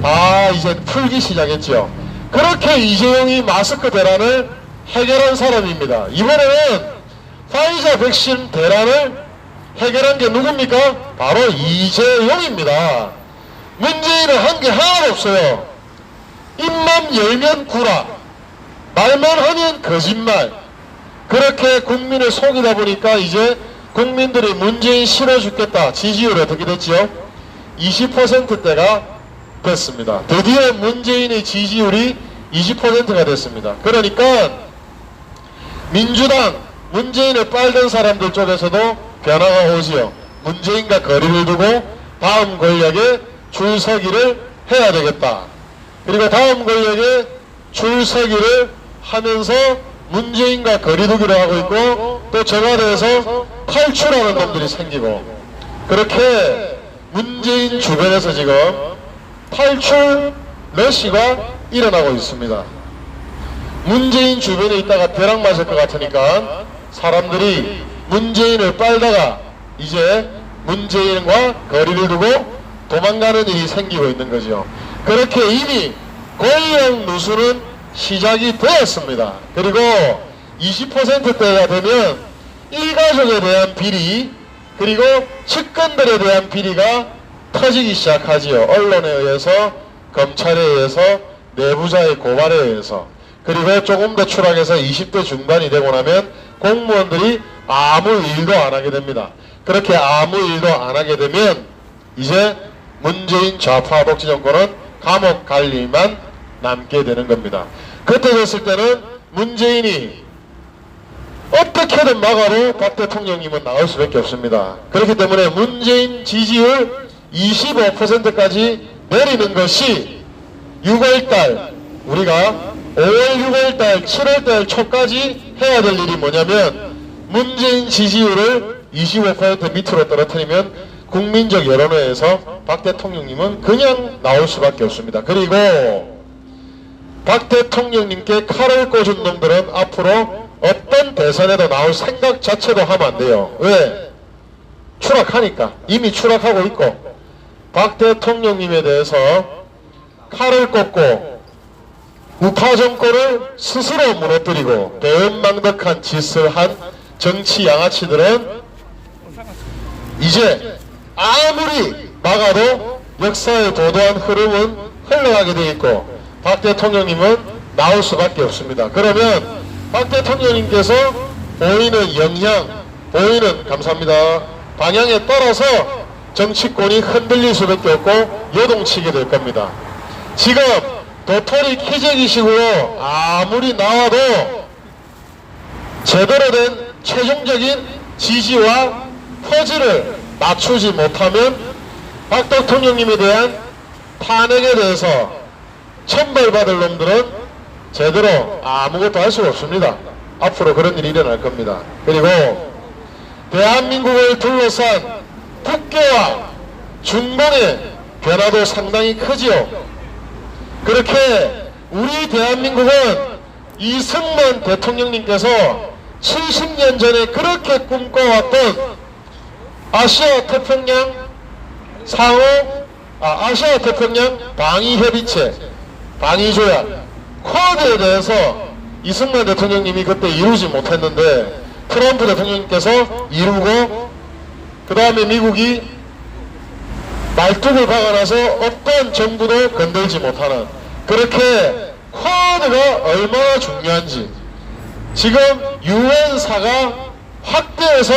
다 이제 풀기 시작했죠. 그렇게 이재용이 마스크 대란을 해결한 사람입니다. 이번에는 파이자 백신 대란을 해결한 게 누굽니까? 바로 이재용입니다. 문재인은 한 게 하나도 없어요. 입만 열면 구라, 말만 하면 거짓말. 그렇게 국민을 속이다 보니까 이제 국민들이 문재인 싫어 죽겠다. 지지율이 어떻게 됐죠? 20%대가 됐습니다. 드디어 문재인의 지지율이 20%가 됐습니다. 그러니까 민주당 문재인을 빨던 사람들 쪽에서도 변화가 오지요. 문재인과 거리를 두고 다음 권력에 줄서기를 해야 되겠다. 그리고 다음 권력에 줄서기를 하면서 문재인과 거리두기를 하고 있고 또 청와대에서 탈출하는 놈들이 생기고 그렇게 문재인 주변에서 지금 탈출 러시가 일어나고 있습니다. 문재인 주변에 있다가 벼락 맞을 것 같으니까 사람들이 문재인을 빨다가 이제 문재인과 거리를 두고 도망가는 일이 생기고 있는 거죠. 그렇게 이미 권력 누수는 시작이 되었습니다. 그리고 20%대가 되면 일가족에 대한 비리 그리고 측근들에 대한 비리가 터지기 시작하지요. 언론에 의해서, 검찰에 의해서, 내부자의 고발에 의해서. 그리고 조금 더 추락해서 20대 중반이 되고 나면 공무원들이 아무 일도 안 하게 됩니다. 그렇게 아무 일도 안 하게 되면 이제 문재인 좌파 독재 정권은 감옥 갈 일만 남게 되는 겁니다. 그때 됐을 때는 문재인이 어떻게든 막아도 박 대통령님은 나올 수밖에 없습니다. 그렇기 때문에 문재인 지지율 25%까지 내리는 것이 6월달 우리가 5월, 6월달, 7월달 초까지 해야 될 일이 뭐냐면 문재인 지지율을 25% 밑으로 떨어뜨리면 국민적 여론회에서 박 대통령님은 그냥 나올 수밖에 없습니다. 그리고 박 대통령님께 칼을 꽂은 놈들은 앞으로 어떤 대선에도 나올 생각 자체도 하면 안 돼요. 왜? 추락하니까. 이미 추락하고 있고 박 대통령님에 대해서 칼을 꽂고 우파 정권을 스스로 무너뜨리고 배은망덕한 짓을 한 정치 양아치들은 이제 아무리 막아도 역사의 도도한 흐름은 흘러가게 돼 있고 박 대통령님은 나올 수밖에 없습니다. 그러면 박 대통령님께서 보이는 영향, 보이는 감사합니다. 방향에 따라서 정치권이 흔들릴 수밖에 없고 요동치게 될 겁니다. 지금 도토리 키재기식으로 아무리 나와도 제대로 된 최종적인 지지와 퍼즐을 맞추지 못하면 박 대통령님에 대한 탄핵에 대해서 천벌받을 놈들은 제대로 아무것도 할 수가 없습니다. 앞으로 그런 일이 일어날 겁니다. 그리고 대한민국을 둘러싼 국계와 중동의 변화도 상당히 크지요. 그렇게 우리 대한민국은 이승만 대통령님께서 70년 전에 그렇게 꿈꿔왔던 아시아 태평양 아시아 태평양 방위협의체, 방위조약, 쿼드에 대해서 이승만 대통령님이 그때 이루지 못했는데 트럼프 대통령님께서 이루고 그 다음에 미국이 말뚝을 박아놔서 어떤 정부도 건들지 못하는 그렇게 쿼드가 얼마나 중요한지 지금 유엔사가 확대해서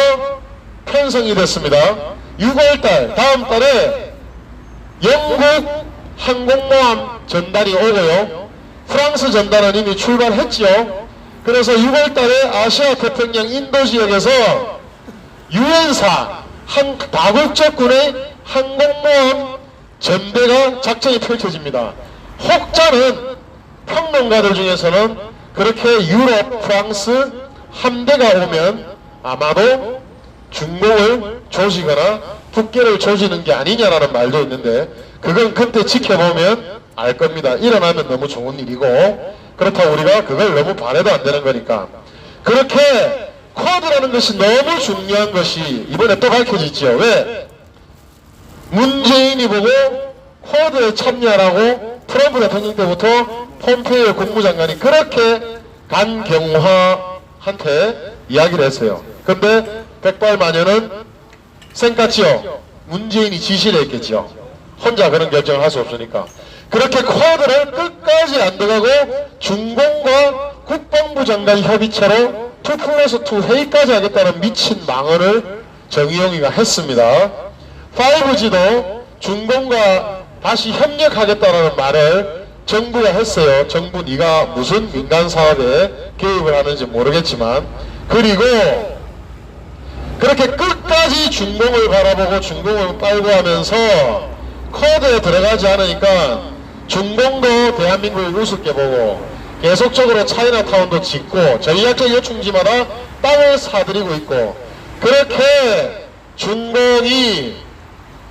편성이 됐습니다. 6월달 다음 달에 영국 항공모함 전달이 오고요. 프랑스 전달은 이미 출발했지요. 그래서 6월달에 아시아 태평양 인도 지역에서 유엔사 한 다국적군의 항공모함 전대가 작전이 펼쳐집니다. 혹자는 평론가들 중에서는 그렇게 유럽, 프랑스 함대가 오면 아마도 중공을 조지거나 국계를 조지는 게 아니냐라는 말도 있는데, 그건 그때 지켜보면 알 겁니다. 일어나면 너무 좋은 일이고, 그렇다고 우리가 그걸 너무 바래도 안 되는 거니까. 그렇게 쿼드라는 것이 너무 중요한 것이 이번에 또 밝혀지죠. 왜? 문재인이 보고 쿼드에 참여하라고 트럼프 대통령 때부터 폼페이오 국무장관이 그렇게 간경화한테 이야기를 했어요. 근데 백발마녀는 쌩깠지요. 문재인이 지시를 했겠죠. 혼자 그런 결정을 할 수 없으니까. 그렇게 쿼드를 끝까지 안 들어가고 중공과 국방부 장관 협의체로 2+2 회의까지 하겠다는 미친 망언을 정의용이가 했습니다. 5G도 중공과 다시 협력하겠다는 말을 정부가 했어요. 정부 네가 무슨 민간 사업에 개입을 하는지 모르겠지만. 그리고 그렇게 끝까지 중공을 바라보고 중공을 빨고 하면서 쿼드에 들어가지 않으니까 중공도 대한민국을 우습게 보고 계속적으로 차이나타운도 짓고 전략적 요충지마다 땅을 사들이고 있고, 그렇게 중공이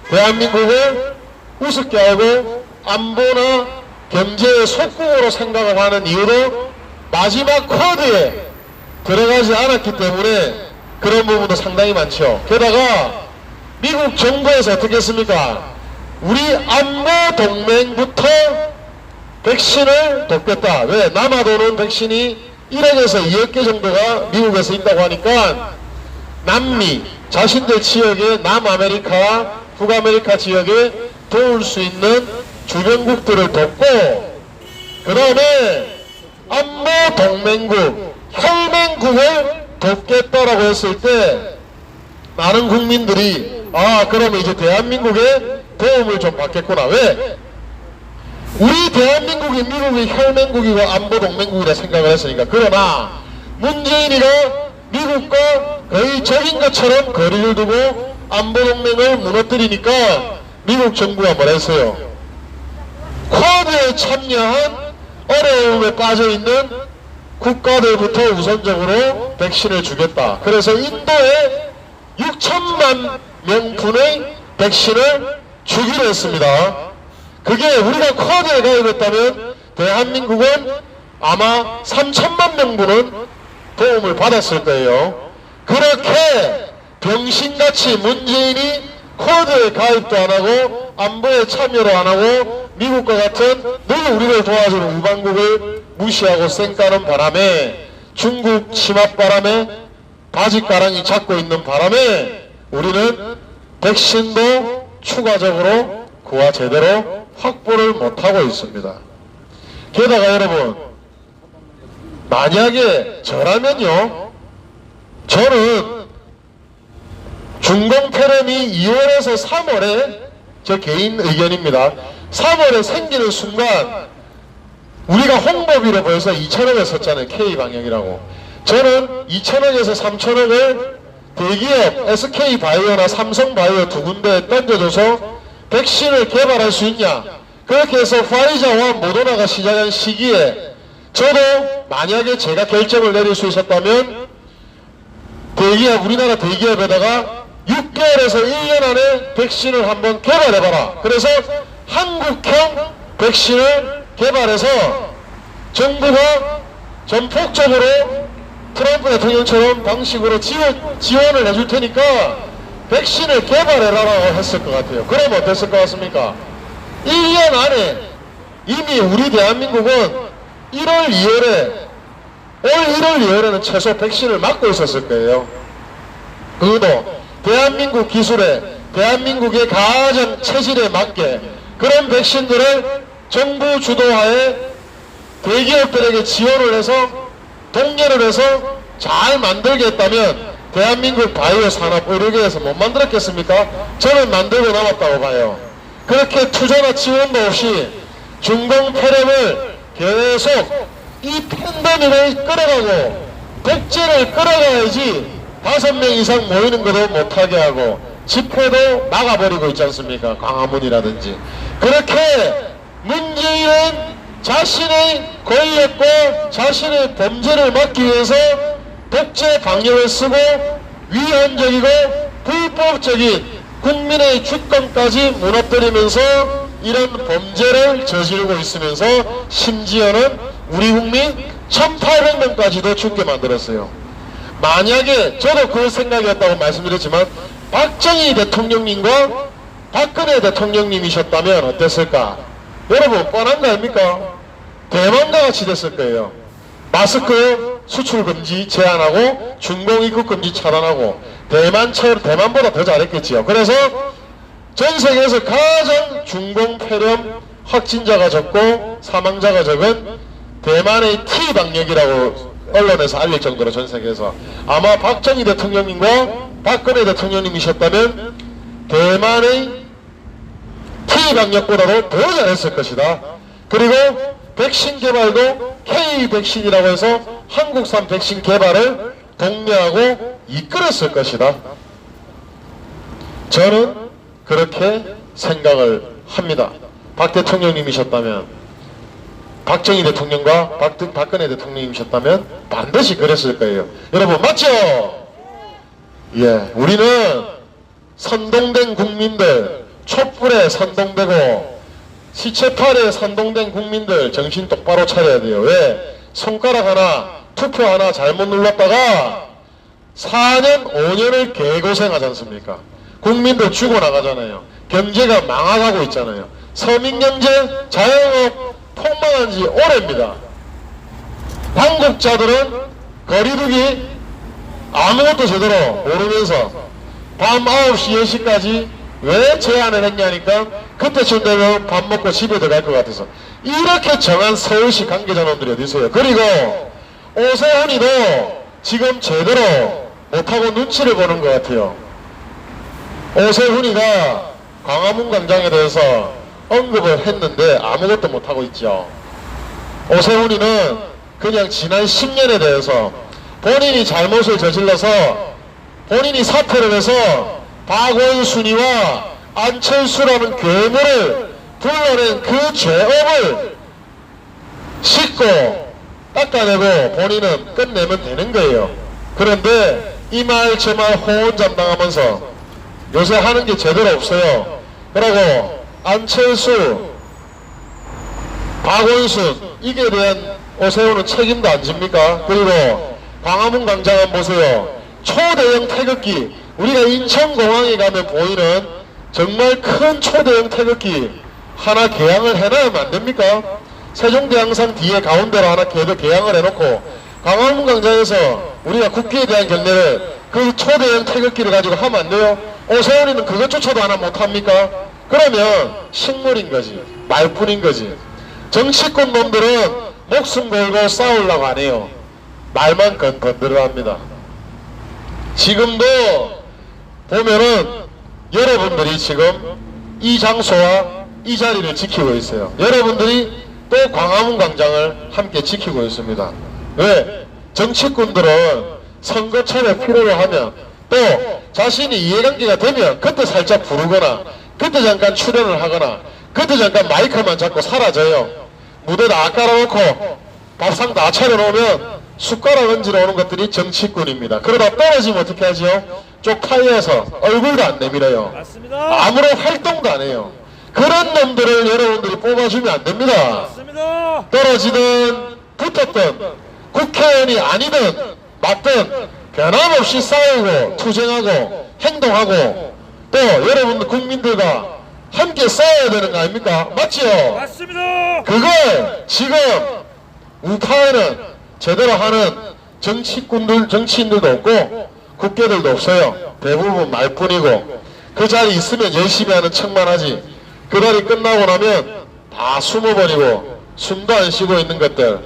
대한민국을 우습게 하고 안보나 경제의 속국으로 생각을 하는 이유도 마지막 쿼드에 들어가지 않았기 때문에 그런 부분도 상당히 많죠. 게다가 미국 정부에서 어떻게 했습니까? 우리 안보 동맹부터 백신을 돕겠다. 왜? 남아도는 백신이 1억에서 2억 개 정도가 미국에서 있다고 하니까 남미, 자신들 지역의 남아메리카와 북아메리카 지역에 도울 수 있는 주변국들을 돕고, 그 다음에 안보 동맹국, 혈맹국을 돕겠다라고 했을 때 많은 국민들이 그러면 이제 대한민국의 도움을 좀 받겠구나. 왜? 우리 대한민국이 미국의 혈맹국이고 안보 동맹국이라 생각을 했으니까. 그러나 문재인이가 미국과 거의 적인 것처럼 거리를 두고 안보 동맹을 무너뜨리니까 미국 정부가 뭐랬어요? 쿼드에 참여한 어려움에 빠져있는 국가들부터 우선적으로 백신을 주겠다. 그래서 인도에 6천만 명분의 백신을 주기로 했습니다. 그게 우리가 쿼드에 가입했다면 대한민국은 아마 3천만 명분은 도움을 받았을 거예요. 그렇게 병신같이 문재인이 쿼드에 가입도 안 하고 안보에 참여도 안 하고 미국과 같은 늘 우리를 도와주는 우방국을 무시하고 쌩까는 바람에, 중국 치맛바람에 바지가랑이 잡고 있는 바람에 우리는 백신도 추가적으로 그와 제대로 확보를 못하고 있습니다. 게다가 여러분, 만약에 저라면요, 저는 중공 폐렴이 2월에서 3월에, 저 개인 의견입니다, 3월에 생기는 순간 우리가 홍보비로 벌써 2천억을 썼잖아요. K방역이라고. 저는 2천억에서 3천억을 대기업 SK바이오나 삼성바이오 두 군데에 던져줘서 백신을 개발할 수 있냐. 그렇게 해서 파이자와 모더나가 시작한 시기에 저도 만약에 제가 결정을 내릴 수 있었다면 대기업, 우리나라 대기업에다가 6개월에서 1년 안에 백신을 한번 개발해봐라. 그래서 한국형 백신을 개발해서 정부가 전폭적으로 트럼프 대통령처럼 방식으로 지원을 해줄 테니까 백신을 개발해라라고 했을 것 같아요. 그러면 어땠을 것 같습니까? 1년 안에 이미 우리 대한민국은 1월, 2월에 올 1월, 2월에는 최소 백신을 맞고 있었을 거예요. 그것도 대한민국 기술에, 대한민국의 가장 체질에 맞게 그런 백신들을 정부 주도하에 대기업들에게 지원을 해서 동료를 해서 잘 만들게 했다면 대한민국 바이오 산업 의료계에서 못 만들었겠습니까? 저는 만들고 남았다고 봐요. 그렇게 투자나 지원도 없이 중공 폐렴을 계속 이 팬데믹을 끌어가고 독재를 끌어가야지 5명 이상 모이는 것도 못하게 하고 집회도 막아버리고 있지 않습니까? 광화문이라든지. 그렇게 문재인은 자신의 권력과 자신의 범죄를 막기 위해서 독재 방역을 쓰고 위헌적이고 불법적인 국민의 주권까지 무너뜨리면서 이런 범죄를 저지르고 있으면서 심지어는 우리 국민 1800명까지도 죽게 만들었어요. 만약에 저도 그 생각이었다고 말씀드렸지만 박정희 대통령님과 박근혜 대통령님이셨다면 어땠을까? 여러분 뻔한 거 아닙니까? 대만과 같이 됐을 거예요. 마스크 수출 금지 제한하고 중공 입국 금지 차단하고 대만보다 더 잘했겠지요. 그래서 전 세계에서 가장 중공 폐렴 확진자가 적고 사망자가 적은 대만의 T 방역이라고 언론에서 알릴 정도로 전 세계에서 아마 박정희 대통령님과 박근혜 대통령님이셨다면 대만의 T 방역보다도 더 잘했을 것이다. 그리고 백신 개발도 K 백신이라고 해서 한국산 백신 개발을 독려하고 이끌었을 것이다. 저는 그렇게 생각을 합니다. 박 대통령님이셨다면, 박정희 대통령과 박근혜 대통령님이셨다면 반드시 그랬을 거예요. 여러분 맞죠? 예, 우리는 선동된 국민들, 촛불에 선동되고 시체팔에 선동된 국민들 정신 똑바로 차려야 돼요. 왜? 손가락 하나, 투표 하나 잘못 눌렀다가 4년, 5년을 개고생하지 않습니까? 국민들 죽어나가잖아요. 경제가 망하고 있잖아요. 서민경제, 자영업 폭망한 지 오래입니다. 당국자들은 거리두기 아무것도 제대로 모르면서 밤 9시, 10시까지 왜 제한을 했냐니까 그때쯤 되면 밥 먹고 집에 들어갈 것 같아서 이렇게 정한 서울시 관계자놈들이 어디 있어요. 그리고 오세훈이도 지금 제대로 못하고 눈치를 보는 것 같아요. 오세훈이가 광화문 광장에 대해서 언급을 했는데 아무것도 못하고 있죠. 오세훈이는 그냥 지난 10년에 대해서 본인이 잘못을 저질러서 본인이 사퇴를 해서 박원순이와 안철수라는 괴물을 불러낸 그 죄업을 씻고 닦아내고 본인은 끝내면 되는 거예요. 그런데 이 말 저 말 호언장담하면서 요새 하는 게 제대로 없어요. 그러고 안철수, 박원순 이게 대한 오세훈은 책임도 안 집니까? 그리고 광화문 광장 한번 보세요. 초대형 태극기, 우리가 인천공항에 가면 보이는 정말 큰 초대형 태극기 하나 개양을 해놔야만 안 됩니까? 세종대왕상 뒤에 가운데로 하나 개양을 해놓고 광화문 광장에서 우리가 국기에 대한 경례를 그 초대형 태극기를 가지고 하면 안 돼요? 오세훈이는 그것조차도 하나 못합니까? 그러면 식물인 거지, 말뿐인 거지. 정치권 놈들은 목숨 걸고 싸우려고 안 해요. 말만 건드려 합니다. 지금도 보면은 여러분들이 지금 이 장소와 이 자리를 지키고 있어요. 여러분들이 또 광화문 광장을 함께 지키고 있습니다. 왜? 정치꾼들은 선거철에 필요로 하면 또 자신이 이해관계가 되면 그때 살짝 부르거나 그때 잠깐 출연을 하거나 그때 잠깐 마이크만 잡고 사라져요. 무대 다 깔아놓고 밥상 다 차려놓으면 숟가락 얹으러 오는 것들이 정치꾼입니다. 그러다 떨어지면 어떻게 하죠? 쪽파이에서 얼굴도 안 내밀어요. 맞습니다. 아무런 활동도 안 해요. 그런 놈들을 여러분들이 뽑아주면 안 됩니다. 맞습니다. 떨어지든 붙었든 국회의원이 아니든 맞든 변함없이 싸우고 투쟁하고 행동하고 또 여러분들 국민들과 함께 싸워야 되는 거 아닙니까? 맞지요? 맞습니다. 그걸 지금 우파에는 제대로 하는 정치인들도 없고 국회들도 없어요. 대부분 말뿐이고 그 자리 있으면 열심히 하는 척만 하지 그 자리 끝나고 나면 다 숨어버리고 숨도 안 쉬고 있는 것들,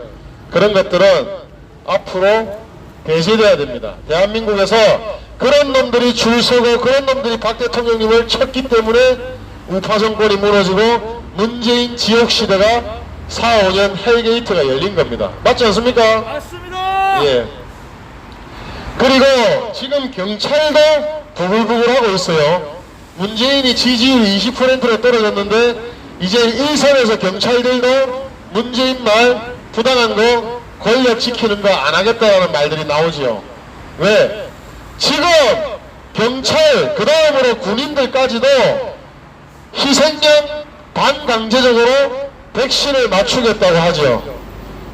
그런 것들은 앞으로 배제돼야 됩니다. 대한민국에서 그런 놈들이 줄 서고 그런 놈들이 박 대통령님을 쳤기 때문에 우파 정권이 무너지고 문재인 지옥시대가 4, 5년 헬게이트가 열린 겁니다. 맞지 않습니까? 맞습니다. 예. 그리고 지금 경찰도 부글부글 하고 있어요. 문재인이 지지율 20%로 떨어졌는데 이제 일선에서 경찰들도 문재인 말 부당한 거 권력 지키는 거 안 하겠다라는 말들이 나오지요. 왜? 지금 경찰 그 다음으로 군인들까지도 희생양 반강제적으로 백신을 맞추겠다고 하죠.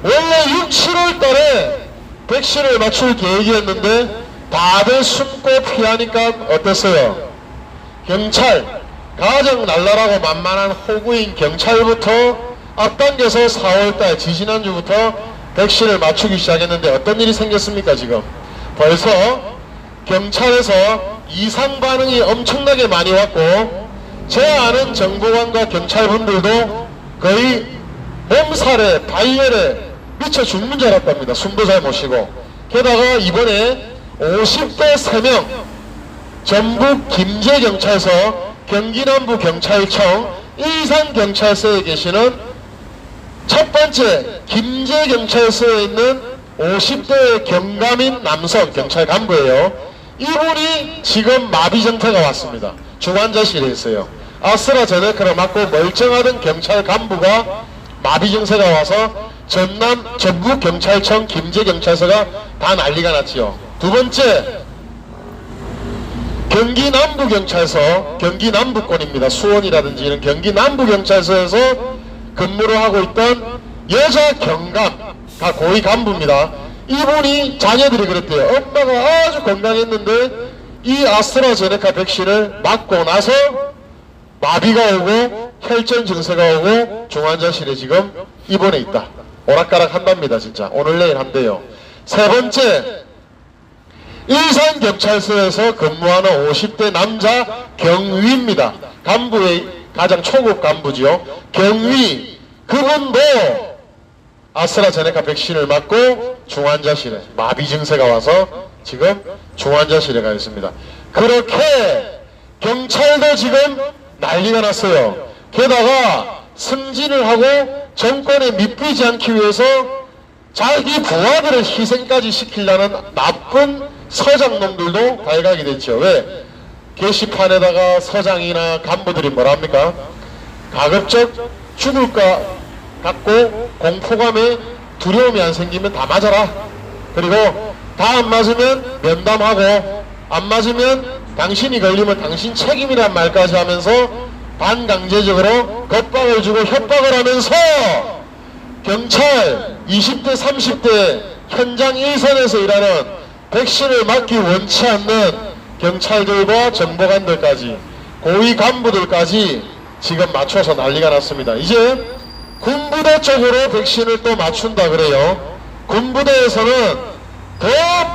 원래 6, 7월 달에 백신을 맞출 계획이었는데 다들 숨고 피하니까 어땠어요? 경찰, 가장 날라라고 만만한 호구인 경찰부터 앞당겨서 4월달 지지난주부터 백신을 맞추기 시작했는데 어떤 일이 생겼습니까? 지금 벌써 경찰에서 이상 반응이 엄청나게 많이 왔고 제 아는 정보관과 경찰분들도 거의 몸살에 발열에 미쳐 죽는 줄 알았답니다. 숨도 잘 못 쉬고. 게다가 이번에 50대 3명 전북 김제경찰서 경기남부경찰청 일산경찰서에 계시는 첫 번째 김제경찰서에 있는 50대 경감인 남성 경찰 간부예요. 이분이 지금 마비 정태가 왔습니다. 중환자실에 있어요. 아스트라제네카를 맞고 멀쩡하던 경찰 간부가 마비 증세가 와서 전북경찰청 김제경찰서가 다 난리가 났지요. 두 번째 경기남부경찰서, 경기남부권입니다. 수원이라든지 이런 경기남부경찰서에서 근무를 하고 있던 여자 경감, 고위 간부입니다. 이분이 자녀들이 그랬대요. 엄마가 아주 건강했는데 이 아스트라제네카 백신을 맞고 나서 마비가 오고 혈전 증세가 오고 중환자실에 지금 입원해 있다. 오락가락 한답니다. 진짜 오늘 내일 한대요. 세 번째, 일산경찰서에서 근무하는 50대 남자 경위입니다. 간부의 가장 초급 간부지요. 경위, 그분도 아스트라제네카 백신을 맞고 중환자실에 마비 증세가 와서 지금 중환자실에 가 있습니다. 그렇게 경찰도 지금 난리가 났어요. 게다가 승진을 하고 정권에 밑비지 않기 위해서 자기 부하들을 희생까지 시키려는 나쁜 서장놈들도 발각이 됐죠. 왜? 게시판에다가 서장이나 간부들이 뭐랍니까? 가급적 죽을까 갖고 공포감에 두려움이 안 생기면 다 맞아라. 그리고 다 안 맞으면 면담하고 안 맞으면 당신이 걸리면 당신 책임이란 말까지 하면서 반강제적으로 겁박을 주고 협박을 하면서 경찰 20대 30대 현장 일선에서 일하는 백신을 맞기 원치 않는 경찰들과 정보관들까지 고위 간부들까지 지금 맞춰서 난리가 났습니다. 이제 군부대 쪽으로 백신을 또 맞춘다 그래요. 군부대에서는 더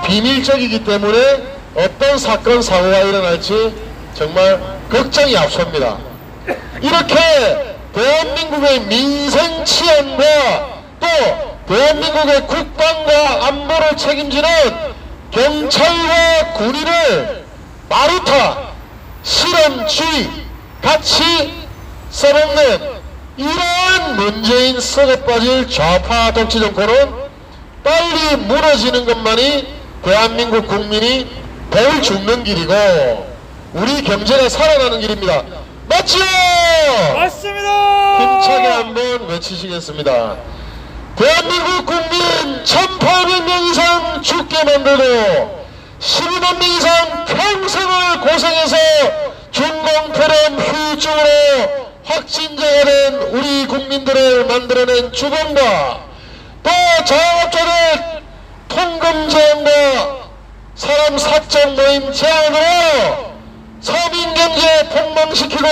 비밀적이기 때문에 어떤 사건 사고가 일어날지 정말 걱정이 앞섭니다. 이렇게 대한민국의 민생 치안과 또 대한민국의 국방과 안보를 책임지는 경찰과 군인을 마루타, 실험주의 같이 써먹는 이러한 문재인 썩어 빠질 좌파 독재 정권은 빨리 무너지는 것만이 대한민국 국민이 덜 죽는 길이고 우리 경제가 살아나는 길입니다. 맞지요? 맞습니다. 힘차게 한번 외치시겠습니다. 대한민국 국민 1,800명 이상 죽게 만들고 12만 명 이상 평생을 고생해서 중공폐렴 후유증으로 확진자가 된 우리 국민들을 만들어낸 주범과 또 자영업자들 통금 제한과 사람 사적 모임 제한으로 서민경제 폭망시키고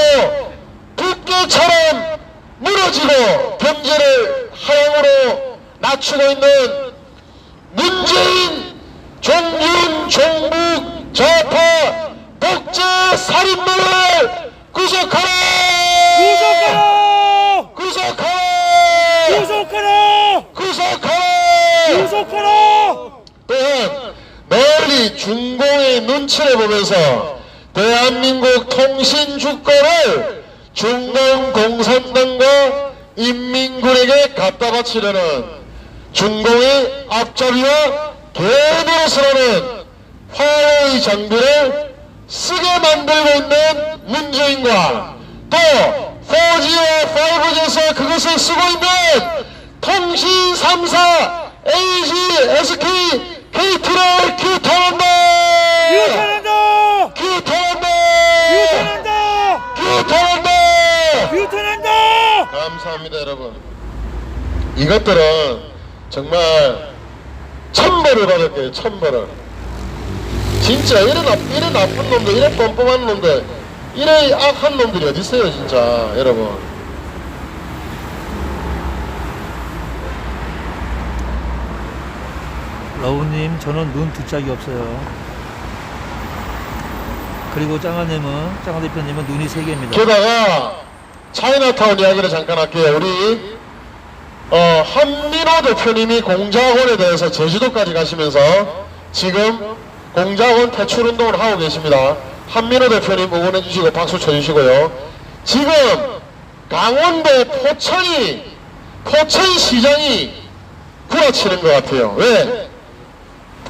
붓개처럼 무너지고 경제를 하향으로 낮추고 있는 문재인 종윤 종북 좌파 독재 살인마를 구속하라! 구속하라! 구속하라! 구속하라! 구속하라! 구속하라! 또한 멀리 중공의 눈치를 보면서 대한민국 통신 주권을 중공공산당과 인민군에게 갖다 바치려는 중공의 앞잡이와 개노릇을 화웨이 장비를 쓰게 만들고 있는 문재인과 또 4G와 5G에서 그것을 쓰고 있는 통신 3사 LG, SK, KT를 규탄한다! 규탄한다! 규탄한다! 규탄한다! 규탄한다! 규탄한다! 감사합니다, 여러분. 이것들은 정말 천벌을 받을 거예요, 천벌을. 진짜 이래 나쁜 놈들, 이래 뻔뻔한 놈들, 이래 악한 놈들이 어디 있어요, 진짜, 여러분. 러우님, 저는 눈 두 짝이 없어요. 그리고 짱아 대표님은 눈이 세 개입니다. 게다가 차이나타운 이야기를 잠깐 할게요. 우리 한민호 대표님이 공작원에 대해서 제주도까지 가시면서 지금 공작원 퇴출운동을 하고 계십니다. 한민호 대표님 응원해 주시고 박수 쳐주시고요. 지금 강원도 포천시장이 구라치는 것 같아요. 왜?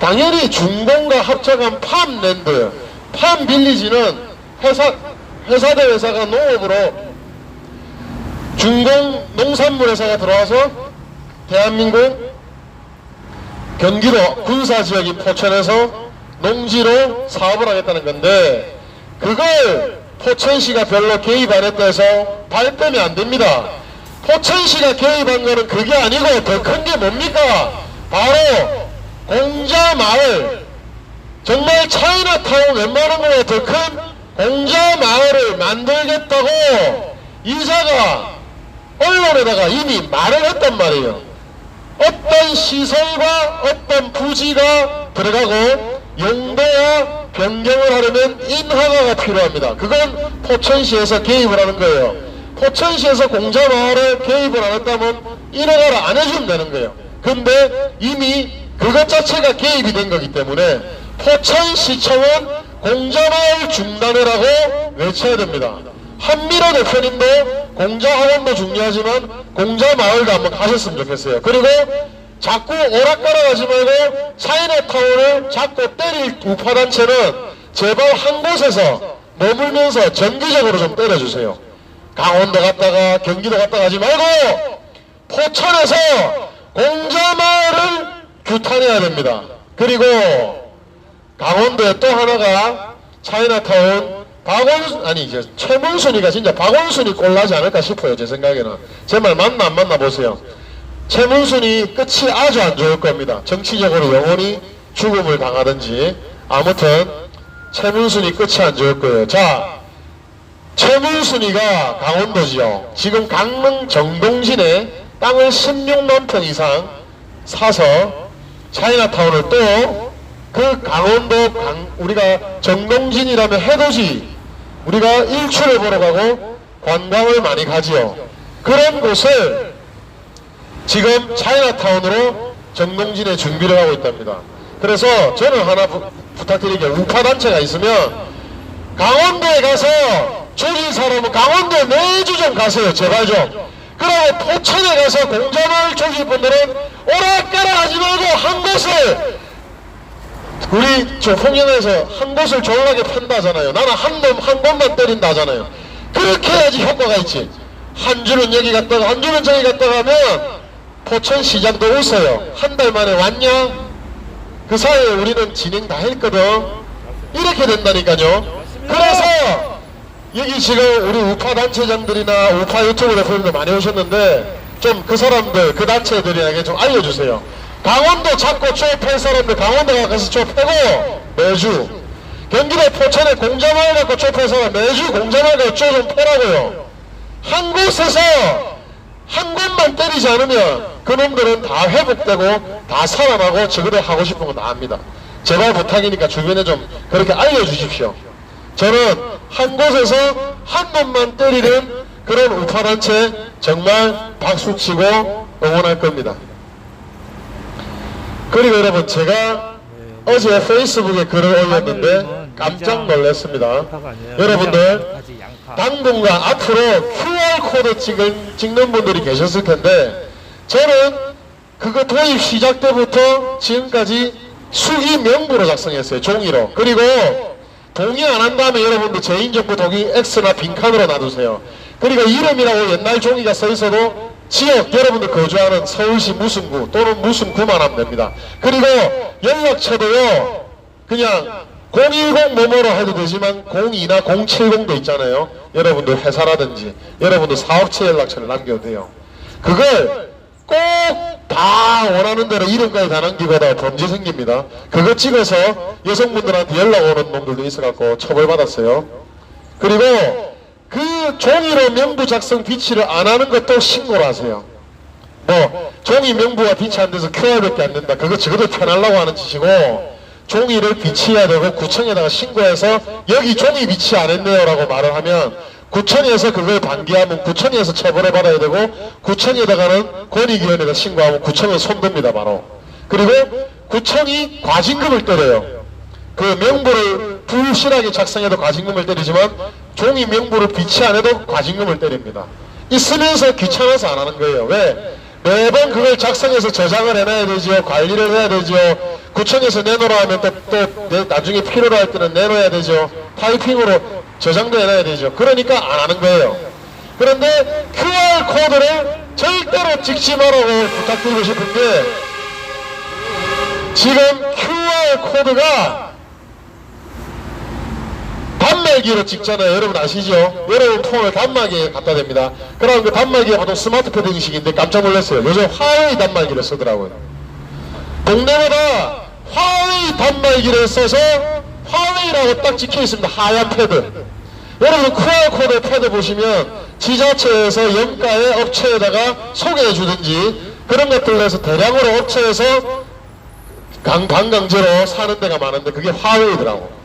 당연히 중공과 합작한 팜랜드, 팜빌리지는 회사 대 회사가 농업으로 중공 농산물 회사가 들어와서 대한민국 경기도 군사지역인 포천에서 농지로 사업을 하겠다는 건데, 그걸 포천시가 별로 개입 안 했다 해서 발 빼면 안 됩니다. 포천시가 개입한 거는 그게 아니고 더 큰 게 뭡니까? 바로 공자마을, 정말 차이나타운 웬만한 거에 더 큰 공자마을을 만들겠다고 이사가 언론에다가 이미 말을 했단 말이에요. 어떤 시설과 어떤 부지가 들어가고 용도와 변경을 하려면 인허가가 필요합니다. 그건 포천시에서 개입을 하는 거예요. 포천시에서 공자마을에 개입을 안 했다면 인허가를 안 해주면 되는 거예요. 근데 이미 그것 자체가 개입이 된 거기 때문에 포천시청은 공자마을 중단해라고 외쳐야 됩니다. 한민호 대표님도 공자학원도 중요하지만 공자마을도 한번 가셨으면 좋겠어요. 그리고 자꾸 오락가락하지 말고 차이나타운을 자꾸 때릴 우파단체는 제발 한 곳에서 머물면서 정기적으로 좀 때려주세요. 강원도 갔다가 경기도 갔다가 하지 말고 포천에서 공자마을을 규탄해야 됩니다. 그리고 강원도에 또 하나가 차이나타운 최문순이가 진짜 박원순이 꼴나지 않을까 싶어요. 제 생각에는. 제 말 맞나 안 맞나 보세요. 최문순이 끝이 아주 안 좋을 겁니다. 정치적으로 영원히 죽음을 당하든지, 아무튼 최문순이 끝이 안 좋을 거예요. 자, 최문순이가 강원도지요. 지금 강릉 정동진에 땅을 16만 평 이상 사서 차이나타운을 또 그 강원도 우리가 정동진이라면 해돋이 우리가 일출을 보러 가고 관광을 많이 가지요. 그런 곳을 지금 차이나타운으로 정동진에 준비를 하고 있답니다. 그래서 저는 하나 부탁드릴게요. 우파단체가 있으면 강원도에 가서 죽인 사람은 강원도에 매주 좀 가세요. 제발 좀. 그리고 포천에 가서 공자마을 죽일 분들은 오락가락 하지 말고 한 곳을, 우리 저 홍영에서 한 곳을 졸라게 판다잖아요. 나는 한 곳만 때린다 하잖아요. 그렇게 해야지 효과가 있지. 한 주는 여기 갔다가 한 주는 저기 갔다가 하면 포천시장도 웃어요. 한 달 만에 왔냐? 그 사이에 우리는 진행 다 했거든. 이렇게 된다니까요. 그래서 여기 지금 우리 우파 단체장들이나 우파 유튜브 대표님들 많이 오셨는데 좀 그 사람들, 그 단체들에게 좀 알려주세요. 강원도 잡고 쪼패 사람들 강원도 가서 쪼패고 매주, 경기도 포천에 공자마을 갖고 쪼패 사람 매주 공자마을 갖고 쪼좀 패라고요. 한 곳에서 한 곳만 때리지 않으면 그놈들은 다 회복되고 다 살아나고 저들이 하고 싶은 거 다 합니다. 제발 부탁이니까 주변에 좀 그렇게 알려주십시오. 저는 한 곳에서 한 놈만 때리는 그런 우파단체 정말 박수치고 응원할 겁니다. 그리고 여러분, 제가 어제 페이스북에 글을 올렸는데 깜짝 놀랐습니다. 여러분들 당분간 앞으로 QR코드 찍는 분들이 계셨을 텐데, 저는 그거 도입 시작 때부터 지금까지 수기 명부로 작성했어요. 종이로. 그리고 동의 안 한 다음에 여러분들 개인정보 동의 X나 빈칸으로 놔두세요. 그리고 이름이라고 옛날 종이가 써 있어도 지역 여러분들 거주하는 서울시 무슨 구 또는 무슨 구만 하면 됩니다. 그리고 연락처도요 그냥 010 뭐뭐로 해도 되지만 02나 070도 있잖아요. 여러분들 회사라든지 여러분들 사업체 연락처를 남겨도 돼요. 그걸 꼭 다 원하는 대로 이름까지 다 남기거나 범죄 생깁니다. 그거 찍어서 여성분들한테 연락 오는 놈들도 있어갖고 처벌받았어요. 그리고 그 종이로 명부 작성 비치를 안 하는 것도 신고를 하세요. 뭐 종이 명부가 비치 안 돼서 QR밖에 안 된다. 그거 적어도 편하려고 하는 짓이고, 종이를 비치해야 되고 구청에다가 신고해서 여기 종이 비치 안 했네요 라고 말을 하면 구청에서 그걸 방기하면 구청에서 처벌을 받아야 되고, 구청에다가는 권익위원회가 신고하면 구청에 손듭니다 바로. 그리고 구청이 과징금을 때려요. 그 명부를 불실하게 작성해도 과징금을 때리지만 종이 명부를 비치 안 해도 과징금을 때립니다. 있으면서 귀찮아서 안 하는 거예요. 왜? 매번 그걸 작성해서 저장을 해놔야 되죠. 관리를 해야 되죠. 구청에서 내놓으라 하면 또 나중에 필요로 할 때는 내놓아야 되죠. 타이핑으로 저장도 해놔야 되죠. 그러니까 안 하는 거예요. 그런데 QR코드를 절대로 찍지 말라고 부탁드리고 싶은 게, 지금 QR코드가 단말기로 찍잖아요. 여러분 아시죠? 여러분 폰을 단말기에 갖다 댑니다. 그럼 그 단말기가 보통 스마트폰 형식인데 깜짝 놀랐어요. 요즘 화웨이 단말기를 쓰더라고요. 동네마다 화웨이 단말기를 써서 화웨이라고 딱 찍혀 있습니다. 하얀 패드. 여러분 QR코드 패드 보시면 지자체에서 영가의 업체에다가 소개해 주든지 그런 것들을 해서 대량으로 업체에서 관광제로 사는 데가 많은데 그게 화웨이더라고.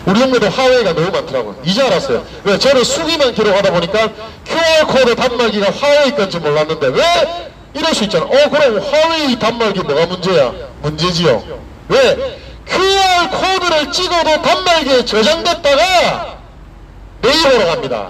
우리 동네도 화웨이가 너무 많더라고요. 이제 알았어요. 왜? 저는 수기만 기록하다 보니까 QR코드 단말기가 화웨이 건지 몰랐는데, 왜? 이럴 수 있잖아. 그럼 화웨이 단말기 뭐가 문제야? 문제지요. 왜? QR코드를 찍어도 단말기에 저장됐다가 네이버로 갑니다.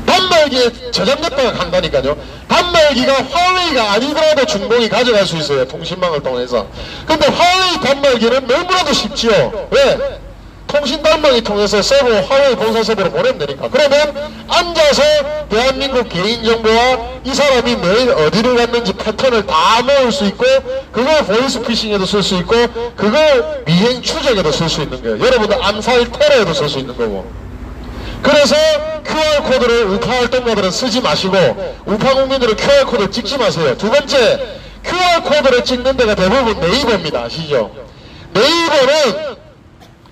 단말기에 저장됐다가 간다니까요. 단말기가 화웨이가 아니더라도 중공이 가져갈 수 있어요. 통신망을 통해서. 근데 화웨이 단말기는 너무나도 쉽지요. 왜? 통신 단말기 통해서 서버, 화웨이 본사 서버로 보내면 되니까. 그러면 앉아서 대한민국 개인정보와 이 사람이 매일 어디를 갔는지 패턴을 다 모을 수 있고, 그걸 보이스피싱에도 쓸 수 있고, 그걸 미행 추적에도 쓸 수 있는 거예요. 여러분들 암살 테러에도 쓸 수 있는 거고. 그래서 QR코드를 우파 활동가들은 쓰지 마시고 우파 국민들은 QR코드를 찍지 마세요. 두 번째, QR코드를 찍는 데가 대부분 네이버입니다. 아시죠? 네이버는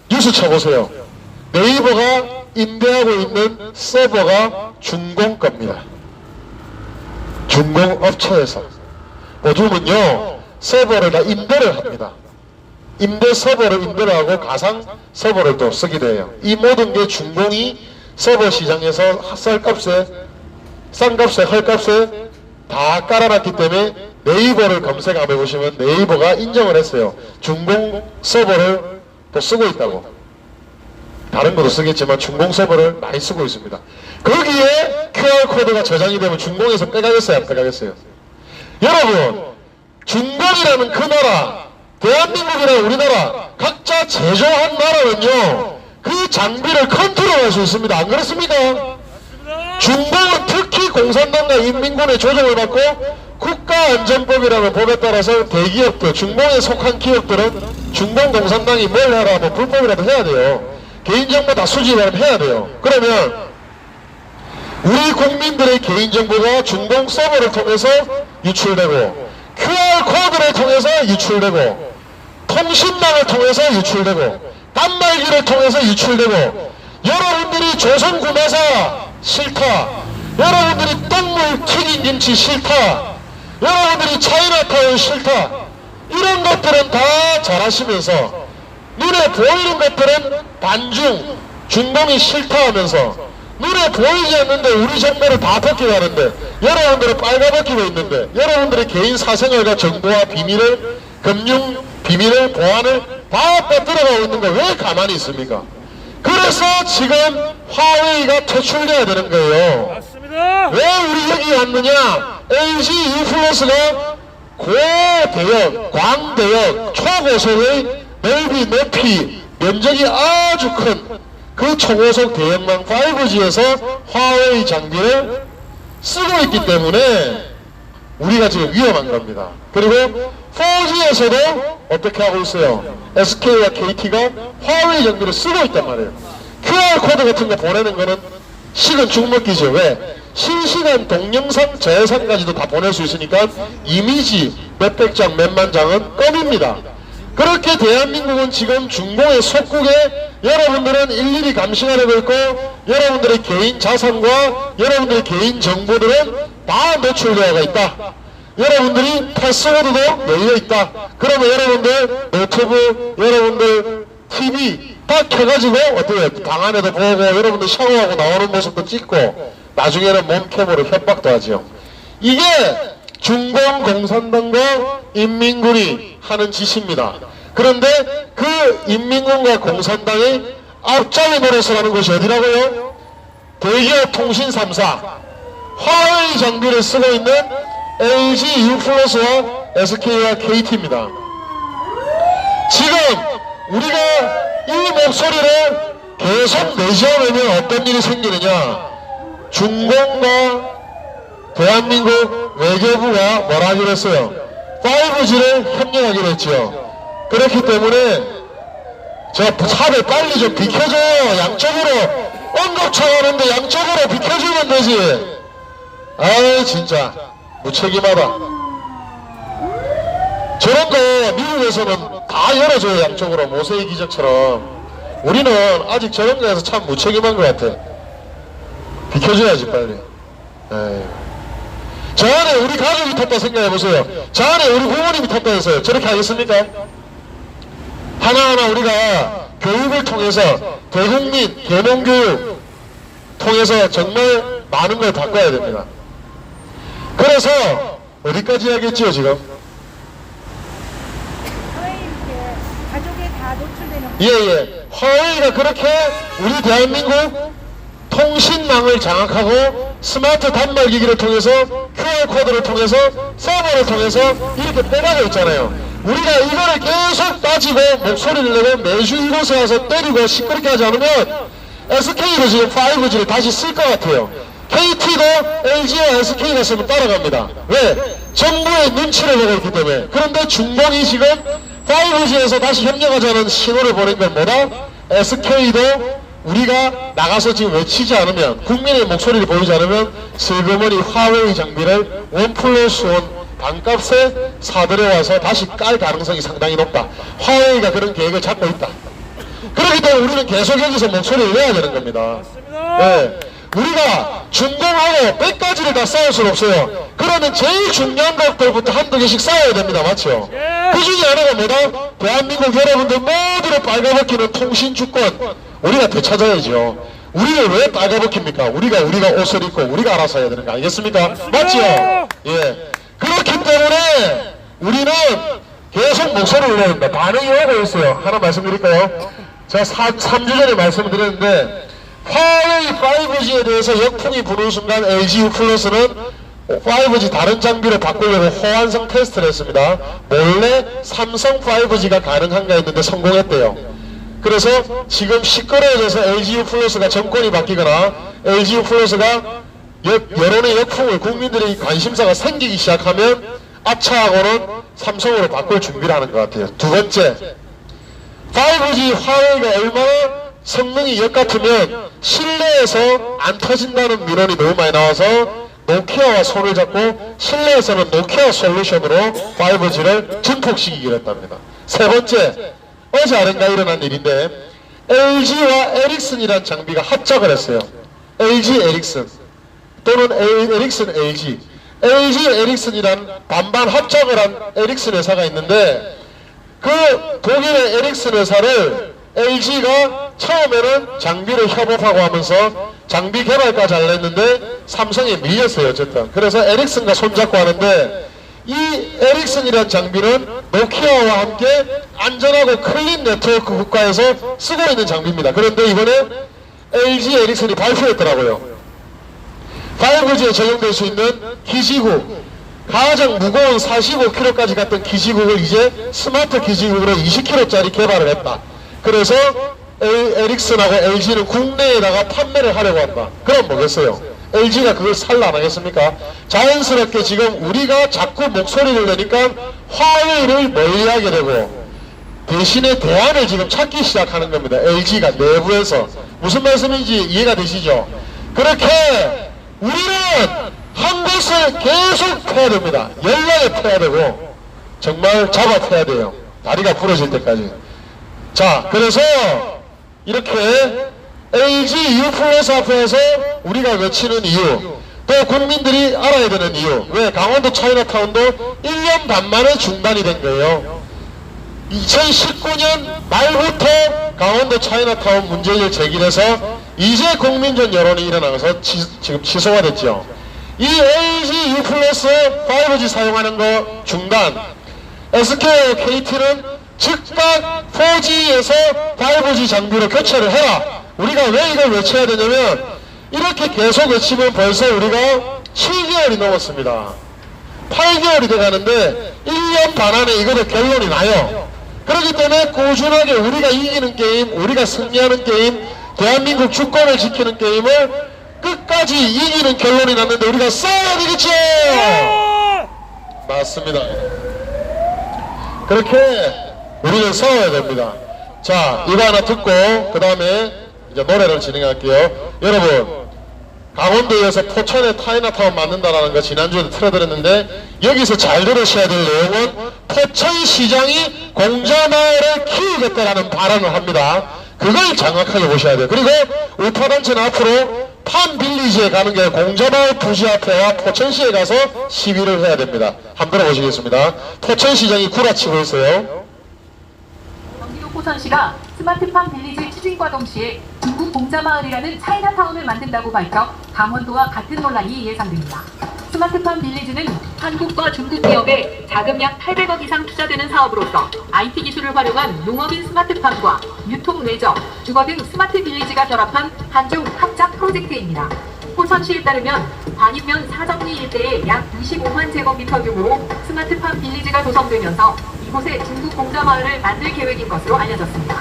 뉴스 쳐보세요. 네이버가 임대하고 있는 서버가 중공 겁니다. 중공업체에서. 요즘은요 서버를 다 임대를 합니다. 임대 서버를 임대를 하고 가상 서버를 또 쓰기도 해요. 이 모든 게 중공이 서버 시장에서 싼 값에 헐값에 다 깔아놨기 때문에 네이버를 검색 한번 해보시면 네이버가 인정을 했어요. 중공 서버를 또 쓰고 있다고. 다른 것도 쓰겠지만 중공 서버를 많이 쓰고 있습니다. 거기에 QR코드가 저장이 되면 중공에서 빼가겠어요? 안 빼가겠어요? 여러분, 중공이라는 그 나라, 대한민국이라는 우리나라, 각자 제조한 나라는요 그 장비를 컨트롤할 수 있습니다. 안 그렇습니까? 중공은 특히 공산당과 인민군의 조정을 받고 국가안전법이라는 법에 따라서 대기업들, 중공에 속한 기업들은 중공 공산당이 뭘 해라, 뭐 불법이라도 해야 돼요. 개인정보 다 수집하면 해야 돼요. 그러면 우리 국민들의 개인정보가 중공 서버를 통해서 유출되고, QR코드를 통해서 유출되고, 통신망을 통해서 유출되고, 단말기를 통해서 유출되고, 여러분들이 조선구매사 싫다, 여러분들이 똥물 튀긴 김치 싫다, 여러분들이 차이나타운 싫다, 이런 것들은 다 잘하시면서 눈에 보이는 것들은 반중, 중공이 싫다 하면서 눈에 보이지 않는데 우리 정보를 다 벗겨가는데, 여러분들은 빨가벗기고 있는데, 여러분들의 개인 사생활과 정보와 비밀을, 금융 비밀을, 보안을 다 빼들어가고 있는 거 왜 가만히 있습니까? 그래서 지금 화웨이가 퇴출돼야 되는 거예요. 맞습니다. 왜 우리 여기 왔느냐? LG U+가 고대역, 광대역, 초고속의 넓이, 높이, 면적이 아주 큰 그 초고속 대역망 5G에서 화웨이 장비를 쓰고 있기 때문에 우리가 지금 위험한 겁니다. 그리고 4G에서도 어떻게 하고 있어요? SK와 KT가 화웨이 장비를 쓰고 있단 말이에요. QR코드 같은 거 보내는 거는 식은 죽먹기죠. 왜? 실시간 동영상 저해상까지도 다 보낼 수 있으니까 이미지 몇백 장, 몇만 장은 껌입니다. 그렇게 대한민국은 지금 중공의 속국에 여러분들은 일일이 감시하려고 있고 여러분들의 개인 자산과 여러분들의 개인 정보들은 다 노출되어 있다. 여러분들이 패스워드도 열려있다. 그러면 여러분들 노트북, 여러분들 TV 다 켜가지고 어때요? 방 안에도 보고 여러분들 샤워하고 나오는 모습도 찍고 나중에는 몸캠으로 협박도 하죠. 이게 중공 공산당과 인민군이 하는 짓입니다. 그런데 그 인민군과 공산당의 앞장에 노릇을 하는 것이 어디라고요? 대기업 통신 3사 화웨이 장비를 쓰고 있는 LG U+와 SK와 KT입니다. 지금 우리가 이 목소리를 계속 내지 않으면 어떤 일이 생기느냐? 중공과 대한민국 외교부가 뭐라 하기로 했어요? 5G를 협력하기로 했죠. 그렇기 때문에 저 차를 빨리 좀 비켜줘요. 양쪽으로 언급처하는데 양쪽으로 비켜주면 되지. 아이 진짜 무책임하다. 저런 거 미국에서는 다 열어줘요. 양쪽으로 모세의 기적처럼. 우리는 아직 저런 거에서 참 무책임한 것 같아. 비켜줘야지 빨리. 에이. 저 안에 우리 가족이 탔다 생각해보세요. 저 안에 우리 부모님이 탔다 해서요. 저렇게 하겠습니까? 하나하나 우리가 교육을 통해서 대국민 개몽교육 통해서 정말 많은 걸 바꿔야 됩니다. 그래서 어디까지 하겠지요 지금? 가족에 다 노출되는 예예. 화웨이가 그렇게 우리 대한민국 통신망을 장악하고 스마트 단말기기를 통해서 QR코드를 통해서 서버를 통해서 이렇게 빼가고 있잖아요. 우리가 이거를 계속 따지고 목소리를 내고 매주 이곳에 와서 때리고 시끄럽게 하지 않으면 SK도 지금 5G를 다시 쓸 것 같아요. KT도 LG와 SK가 쓰면 따라갑니다. 왜? 정부의 눈치를 보고 있기 때문에. 그런데 중공이 지금 5G에서 다시 협력하자는 신호를 보낸 건 뭐다? SK도 우리가 나가서 지금 외치지 않으면 국민의 목소리를 보이지 않으면 슬그머니 화웨이 장비를 1+1 반값에 사들여와서 다시 깔 가능성이 상당히 높다. 화웨이가 그런 계획을 잡고 있다. 그렇기 때문에 우리는 계속 여기서 목소리를 내야 되는 겁니다. 네. 우리가 중공하고 100가지를 다 쌓을 수는 없어요. 그러면 제일 중요한 것들부터 한두 개씩 쌓아야 됩니다. 맞죠? 그 중에 하나가 뭐다? 대한민국 여러분들 모두를 빨가벗기는 통신주권 우리가 되찾아야죠. 우리를 왜 빨가벗깁니까? 우리가 옷을 입고 우리가 알아서 해야 되는 거 아니겠습니까? 맞죠? 예. 그렇기 때문에 우리는 계속 목소리를 내야 된다. 반응이 오고 있어요. 하나 말씀드릴까요? 제가 3주 전에 말씀드렸는데 화웨이 5G에 대해서 역풍이 부는 순간 LG U+는 5G 다른 장비로 바꾸려고 호환성 테스트를 했습니다. 몰래 삼성 5G가 가능한가 했는데 성공했대요. 그래서 지금 시끄러워져서 LG U+가 정권이 바뀌거나 LG U+가 여론의 역풍을 국민들의 관심사가 생기기 시작하면 아차하고는 삼성으로 바꿀 준비를 하는 것 같아요. 두 번째, 5G 화웨이가 얼마나 성능이 역같으면 실내에서 안 터진다는 민원이 너무 많이 나와서 노키아와 손을 잡고 실내에서는 노키아 솔루션으로 5G를 증폭시키기로 했답니다. 세 번째, 어제 아닌가 일어난 일인데 LG와 에릭슨이라는 장비가 합작을 했어요. LG 에릭슨 또는 에릭슨 LG 에릭슨이란 반반 합작을 한 에릭슨 회사가 있는데 그 독일의 에릭슨 회사를 LG가 처음에는 장비를 협업하고 하면서 장비 개발까지 잘했는데 삼성에 밀렸어요. 어쨌든 그래서 에릭슨과 손잡고 하는데 이 에릭슨이라는 장비는 노키아와 함께 안전하고 클린 네트워크 국가에서 쓰고 있는 장비입니다. 그런데 이번에 LG 에릭슨이 발표했더라고요. 5G에 적용될 수 있는 기지국, 가장 무거운 45kg까지 갔던 기지국을 이제 스마트 기지국으로 20kg짜리 개발을 했다. 그래서 에릭슨하고 LG는 국내에다가 판매를 하려고 한다. 그럼 뭐겠어요? LG가 그걸 살라 안 하겠습니까? 자연스럽게 지금 우리가 자꾸 목소리를 내니까 화해를 멀리하게 되고 대신에 대안을 지금 찾기 시작하는 겁니다. LG가 내부에서. 무슨 말씀인지 이해가 되시죠? 그렇게 우리는 한 곳을 계속 패야 됩니다. 연락에 패야 되고 정말 잡아 패야 돼요. 다리가 부러질 때까지. 자, 그래서 이렇게 LG U 플러스 앞에서 우리가 외치는 이유, 또 국민들이 알아야 되는 이유, 왜 강원도 차이나타운도 1년 반 만에 중단이 된 거예요. 2019년 말부터 강원도 차이나타운 문제를 제기해서 이제 국민적 여론이 일어나서 지금 취소가 됐죠. 이 LG U 플러스 5G 사용하는 거 중단, SK, KT는 즉각 4G에서 5G 장비로 교체를 해라. 우리가 왜 이걸 외쳐야 되냐면 이렇게 계속 외치면 벌써 우리가 7개월이 넘었습니다. 8개월이 돼가는데 1년 반 안에 이거는 결론이 나요. 그렇기 때문에 꾸준하게 우리가 이기는 게임, 우리가 승리하는 게임, 대한민국 주권을 지키는 게임을 끝까지 이기는 결론이 났는데 우리가 싸워야 되겠죠? 맞습니다. 그렇게 우리는 싸워야 됩니다. 자, 이거 하나 듣고 그 다음에 이제 노래를 진행할게요. 여러분, 강원도에서 포천에 차이나타운 만든다라는 거 지난주에 틀어드렸는데 여기서 잘 들으셔야 될 내용은 포천시장이 공자마을을 키우겠다라는 발언을 합니다. 그걸 정확하게 보셔야 돼요. 그리고 우파단체는 앞으로 판빌리지에 가는 게 공자마을 부지 앞에와 포천시에 가서 시위를 해야 됩니다. 한번 들어보시겠습니다. 포천시장이 구라치고 있어요. 경기도 포천시가 스마트팜 빌리지 추진과 동시에 중국 공자마을이라는 차이나타운을 만든다고 밝혀 강원도와 같은 논란이 예상됩니다. 스마트팜 빌리지는 한국과 중국 기업에 자금 약 800억 이상 투자되는 사업으로서 IT 기술을 활용한 농업인 스마트팜과 유통 매저, 주거 등 스마트 빌리지가 결합한 한중 합작 프로젝트입니다. 포천시에 따르면 관인면 사정리 일대에 약 25만 제곱미터 규모로 스마트팜 빌리지가 조성되면서 이곳에 중국 공자마을을 만들 계획인 것으로 알려졌습니다.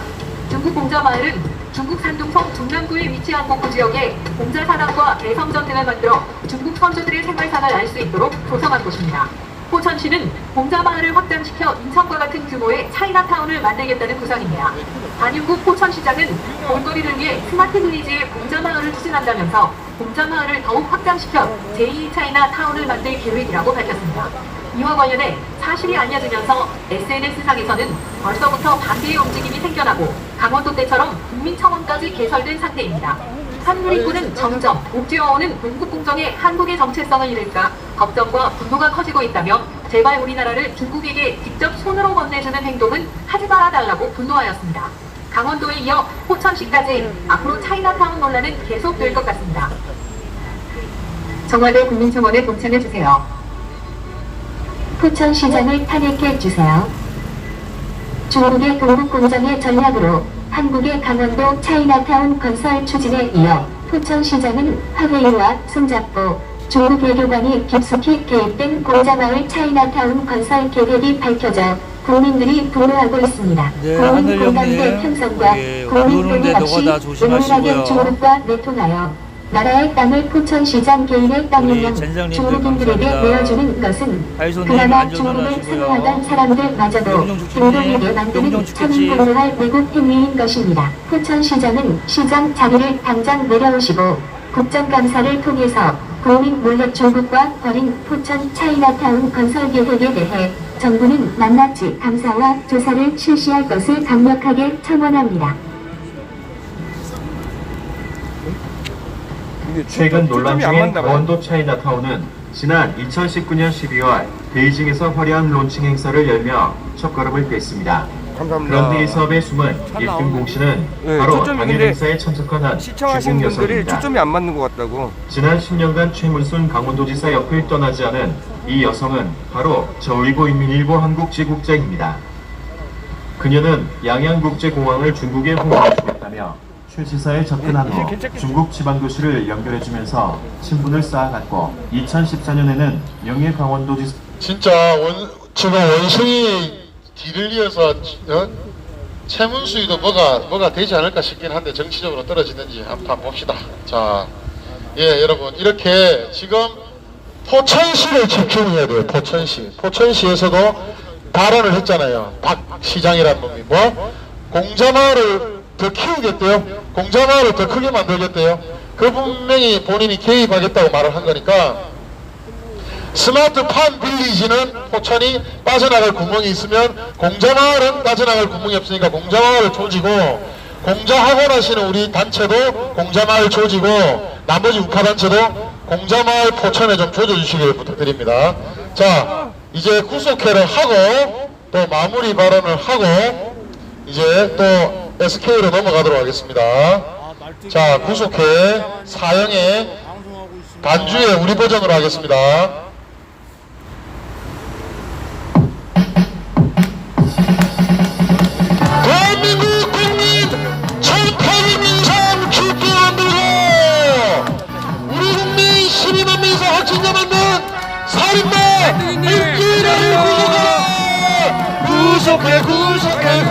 중국 공자마을은 중국 산둥성 중남구에 위치한 목구 지역에 공자사당과 대성전 등을 만들어 중국 선조들의 생활상을 알 수 있도록 조성한 곳입니다. 포천시는 공자마을을 확장시켜 인천과 같은 규모의 차이나타운을 만들겠다는 구상입니다. 안윤구 포천시장은 볼거리를 위해 스마트 빌리지의 공자마을을 추진한다면서 공자마을을 더욱 확장시켜 제2 차이나타운을 만들 계획이라고 밝혔습니다. 이와 관련해 사실이 알려지면서 SNS상에서는 벌써부터 반대의 움직임이 생겨나고 강원도 때처럼 국민청원까지 개설된 상태입니다. 한누리꾼은 점점 옥죄어오는 동북 공정에 한국의 정체성을 잃을까 걱정과 분노가 커지고 있다며 제발 우리나라를 중국에게 직접 손으로 건네주는 행동은 하지 말아달라고 분노하였습니다. 강원도에 이어 포천시까지 앞으로 차이나타운 논란은 계속될 것 같습니다. 청와대 국민청원에 동참해주세요. 포천시장을 탄핵해주세요. 중국의 동북공정의 전략으로 한국의 강원도 차이나타운 건설 추진에 이어 포천시장은 화웨이와 손잡고 중국 외교관이 깊숙이 개입된 공자마을 차이나타운 건설 계획이 밝혀져 국민들이 분노하고 있습니다. 국민 공감대 형성과 국민 동의 없이 은밀하게 중국과 내통하여 나라의 땅을 포천시장 개인의 땅이면 중국인들에게 내어주는 것은 그나마 중국을 선호하던 사람들마저도 등동이게 만드는 천인공노할 외국 행위인 것입니다. 포천시장은 시장 자리를 당장 내려오시고 국정감사를 통해서 국민 몰래 중국과 벌인 포천 차이나타운 건설 계획에 대해 정부는 낱낱이 감사와 조사를 실시할 것을 강력하게 첨언합니다. 최근 논란 중인 강원도 차이나타운은 지난 2019년 12월 베이징에서 화려한 론칭 행사를 열며 첫걸음을 뗐습니다. 감사합니다. 그런데 이 사업의 숨은 1등 공신은 바로 당일 행사에 참석한 한 시청하신 중국 분들이 여성입니다. 초점이 안 맞는 것 같다고. 지난 10년간 최문순 강원도지사 옆을 떠나지 않은 이 여성은 바로 저의보인민일보 한국지국장입니다. 그녀는 양양국제공항을 중국에 홍보해주겠다며 최 지사에 접근한 후 중국 지방도시를 연결해주면서 친분을 쌓아갔고 2014년에는 명예 강원도지사 진짜 지금 원숭이 뒤를 이어서 최문수위도 뭐가 되지 않을까 싶긴 한데 정치적으로 떨어지는지 한번 봅시다. 자, 예, 여러분 이렇게 지금 포천시를 집중해야 돼요. 포천시에서도 발언을 했잖아요. 박 시장이라는 놈이 뭐 공자마을을 더 키우겠대요. 공자마을을 더 크게 만들겠대요. 그 분명히 본인이 개입하겠다고 말을 한 거니까 스마트팜 빌리지는 포천이 빠져나갈 구멍이 있으면 공자마을은 빠져나갈 구멍이 없으니까 공자마을을 조지고 공자학원 하시는 우리 단체도 공자마을 조지고 나머지 우파단체도 공자마을 포천에 좀 조져주시길 부탁드립니다. 자, 이제 구속회를 하고 또 마무리 발언을 하고 이제 또 SK로 넘어가도록 하겠습니다. 자, 구속회 사형의 반주의 우리 버전으로 하겠습니다. 대한민국 국민 정파리 민상 죽게 만들고 우리 국민 12만 명에서 확진자 만든 살인마 문재인을 구속해 문재인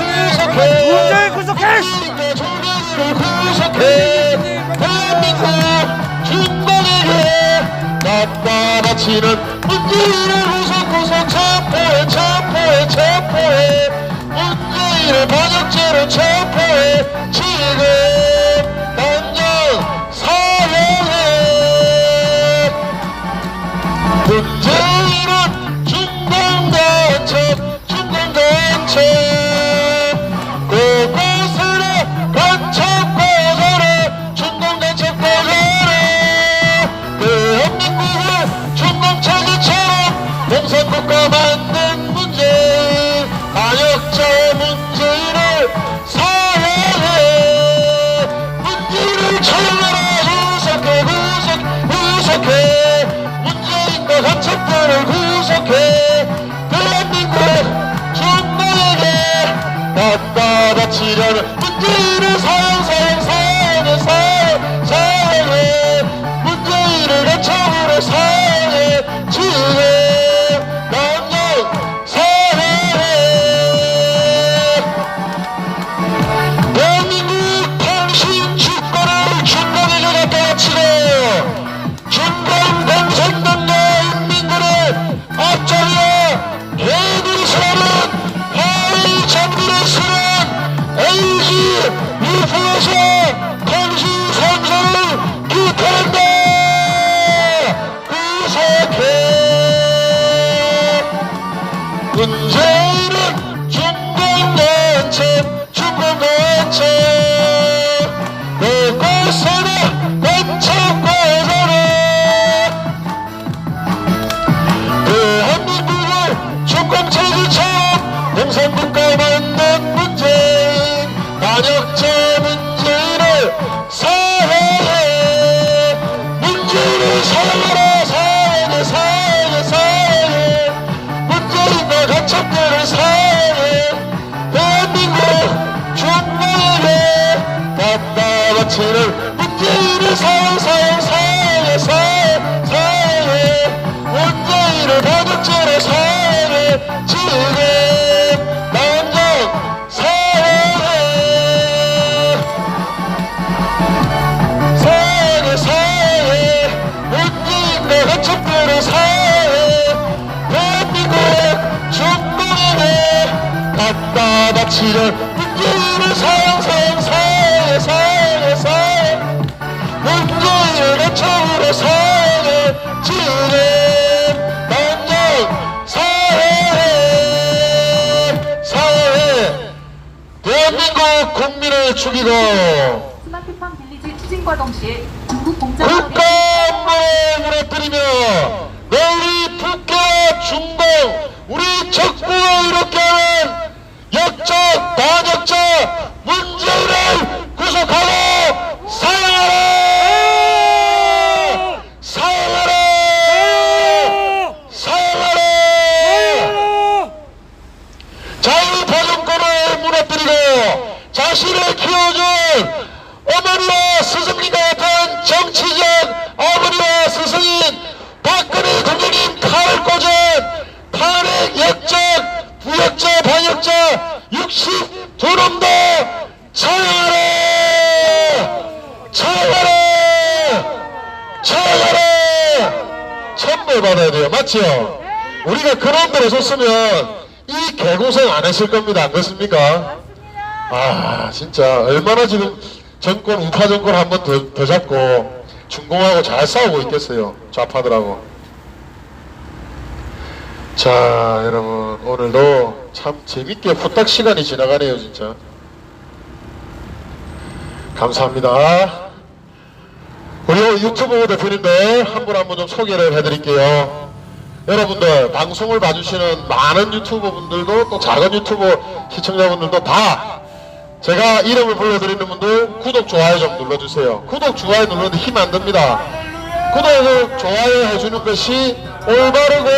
구속해! 구속해 대한민국 중국에게 갖다 바치는 문재인을 구속 체포해 문재인을 반역죄로 체포해 지금 당장 사형해 문재인은 중공단체 곳곳으로 간첩고자래 중공간첩고자래 대한민국을 중공차지처럼 공산국가 만든 문재인 반역자 문재인을 사형해 문재인을 처형하라 구속해 문재인과 간첩들을 구속해 대한민국 중국에게 갖다 바치려는 문재인을 사형해 문재인을 간첩으로 사형해 지금 당장 사형해 대한민국 당신 주권을 중국에게 갖다 바치고 중공 공산당과 인민들의 앞자리에 개들이 서는 하위 장들의 수는 LG 유프에서 당신 상사를 규탄한다 구속해 문재인은 중공단체 곳곳으로 간첩고자래 대한민국을 중공체제처럼 공산국가 만든 문재인 반역자 문재인을 사형해 문재인을 사형해 문재인과 간첩들을 사형해 대한민국 중국에게 갖다 바치는 문재인을 사형해 문재인을 반역죄로 사형해 지금 당장 사형해 문재인과 간첩들을 사형해 대한민국 중국에게 갖다 바치는 문재인을 사형해 문재인을 간첩으로 사형해 지금 당장 사형해 대한민국 국민을 죽이고 스마트팜 빌리지 추진과 동시에 중국 공자마을의 국가안보에 무너뜨리며 너희 북한 중공 우리 적국을 이렇게 하는 역적 반역자 문재인을 구속하고 사형하라 자유보존권을 무너뜨리고 자신을 키워준 어머니와 스승님과 같은 정치적 어머니와 스승인 박근혜 대통령님 칼을 꽂은 탄핵 역적 부역자 반역자 62놈도 처형하라 인정을 받아야 돼요. 맞죠? 우리가 그런 데로 섰으면 이 개고생 안 했을 겁니다. 안 그렇습니까? 아 진짜 얼마나 지금 정권 우파 정권 한 번 더 잡고 중공하고 잘 싸우고 있겠어요. 좌파들하고. 자 여러분 오늘도 참 재밌게 후딱 시간이 지나가네요. 진짜 감사합니다. 우리 유튜브 대표님들 한 분 한 분 좀 소개를 해드릴게요. 여러분들 방송을 봐주시는 많은 유튜버 분들도 또 작은 유튜브 시청자분들도 다 제가 이름을 불러드리는 분들 구독 좋아요 좀 눌러주세요. 구독 좋아요 누르는데 힘 안 듭니다. 구독 좋아요 해주는 것이 올바르고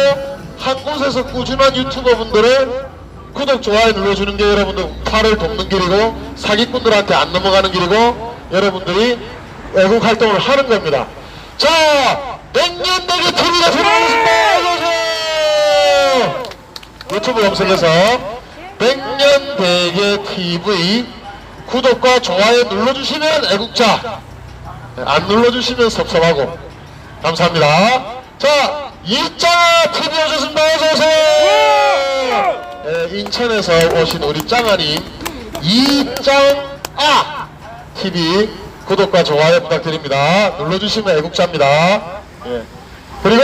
한 곳에서 꾸준한 유튜버 분들을 구독 좋아요 눌러주는 게 여러분들 우파를 돕는 길이고 사기꾼들한테 안 넘어가는 길이고 여러분들이 애국 활동을 하는 겁니다. 자, 백년대계 TV가 들어오겠습니다. 어서오세요. 유튜브 검색해서 백년대계 TV 구독과 좋아요 눌러주시면 애국자, 안 눌러주시면 섭섭하고. 감사합니다. 자, 이짱 TV 오셨습니다. 어서오세요. 인천에서 오신 우리 짱아님 이짱아 TV 구독과 좋아요 부탁드립니다. 눌러주시면 애국자입니다. 예. 그리고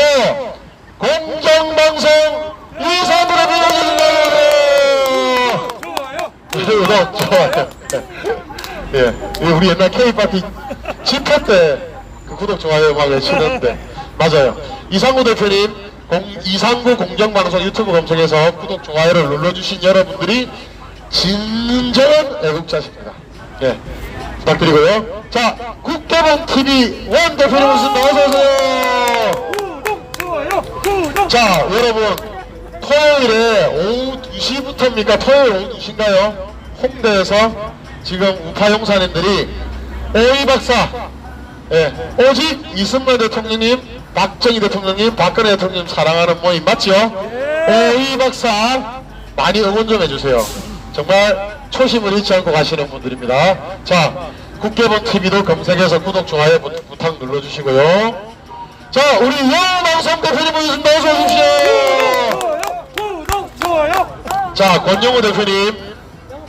공정방송 이사들을 불러주신다. 좋아요. 예. 우리 옛날 K파티 집회 때 그 구독 좋아요 막 외치는데 맞아요. 이상구 대표님 이상구 공정방송 유튜브 검색해서 구독 좋아요를 눌러주신 여러분들이 진정한 애국자십니다. 예. 부탁드리고요. 자, 국개봉 TV 원 대표님 오셨습니다. 어서오세요. 자, 여러분 토요일에 오후 2시부터입니까? 토요일 오후 2시인가요? 홍대에서 지금 우파 용사님들이 오이 박사, 예, 오직 이승만 대통령님, 박정희 대통령님, 박근혜 대통령님 사랑하는 모임 맞죠? 오이 박사 많이 응원 좀 해주세요. 정말 초심을 잃지 않고 가시는 분들입니다. 자, 국개봉 TV도 검색해서 구독, 좋아요 부탁 눌러주시고요. 자, 우리 영방송 대표님 모셨습니다. 어서 오십시오. 구독 좋아요. 자, 권영호 대표님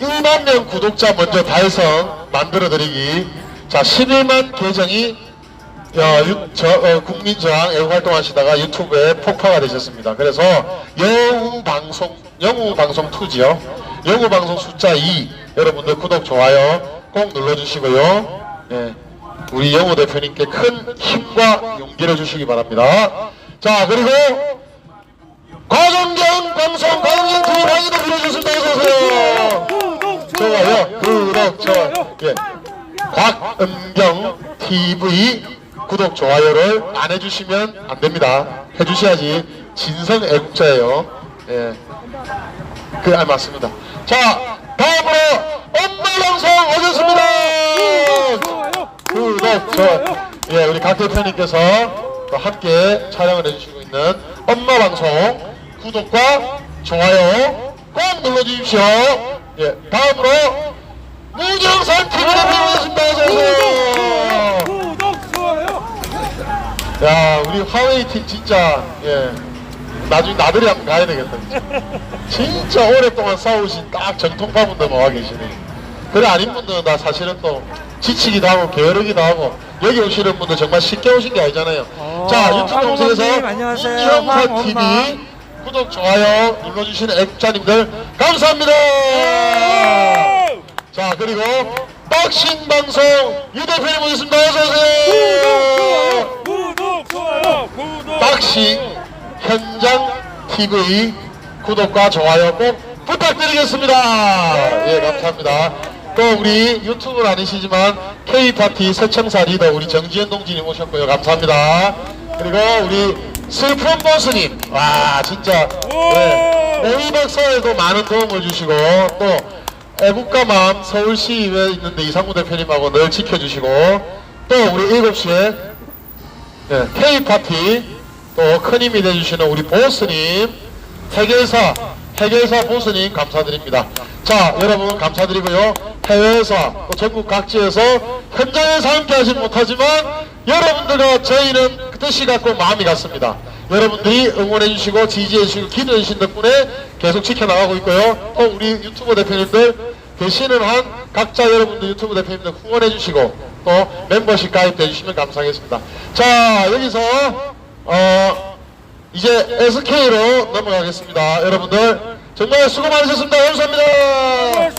1만 명 구독자 먼저 달성 만들어드리기. 자, 11만 계정이 국민저항 애국활동 하시다가 유튜브에 폭파가 되셨습니다. 그래서 영우방송 2지요. 영우방송 숫자 2 여러분들 구독 좋아요 꼭 눌러주시고요. 예, 우리 영우 대표님께 큰 힘과 용기를 주시기 바랍니다. 자, 그리고 과정경 방송 과정경 TV 많이도 불러주셨습니다. 어서오세요. 좋아요 구독 좋아요. 예, 곽은경 TV 구독 좋아요를 안 해주시면 안 됩니다. 해주셔야지 진성 애국자예요. 예, 맞습니다. 자, 다음으로 엄마 방송 오셨습니다. 구독 좋아요. 예, 우리 각 대표님께서 또 함께 촬영을 해주시고 있는 엄마 방송 구독과 좋아요 꼭 눌러주십시오. 예, 다음으로 무정산 TV 대표 오셨습니다. 어서오세요. 구독 좋아요. 야, 우리 화웨이 팀 진짜 예, 나중에 나들이 한번 가야 되겠다. 진짜 오랫동안 싸우신 딱 정통파분들만 와 계시네. 그래 아닌 분들은 다 사실은 또 지치기도 하고 게으르기도 하고 여기 오시는 분들 정말 쉽게 오신 게 아니잖아요. 자, 유튜브 검색에서 문정산 TV 구독 좋아요 눌러주시는 애국자님들 감사합니다. 자, 그리고 박싱 방송 유 대표님 오셨습니다. 어서오세요. 구독 좋아요. 구독. 박싱 현장 TV 구독과 좋아요 꼭 부탁드리겠습니다. 예, 감사합니다. 또 우리 유튜브는 아니시지만 K파티 새청사 리더 우리 정지현 동지님 오셨고요. 감사합니다. 그리고 우리 슬픈 보스님, 와 진짜 네, 오이 박사에도 많은 도움을 주시고 또 애국가맘 서울시의회에 있는데 이상무 대표님하고 늘 지켜주시고 또 우리 7시에 네, K파티 또 큰 힘이 되주시는 우리 보스님 해결사 보스님 감사드립니다. 자, 여러분 감사드리고요. 해외에서 또 전국 각지에서 현장에서 함께 하진 못하지만 여러분들과 저희는 뜻이 같고 마음이 같습니다. 여러분들이 응원해 주시고 지지해 주시고 기도해 주신 덕분에 계속 지켜나가고 있고요. 또 우리 유튜버 대표님들 되시는 한 각자 여러분들 유튜브 대표님들 후원해 주시고 또 멤버십 가입해 주시면 감사하겠습니다. 자, 여기서 이제 SK로 넘어가겠습니다. 여러분들 정말 수고 많으셨습니다. 감사합니다.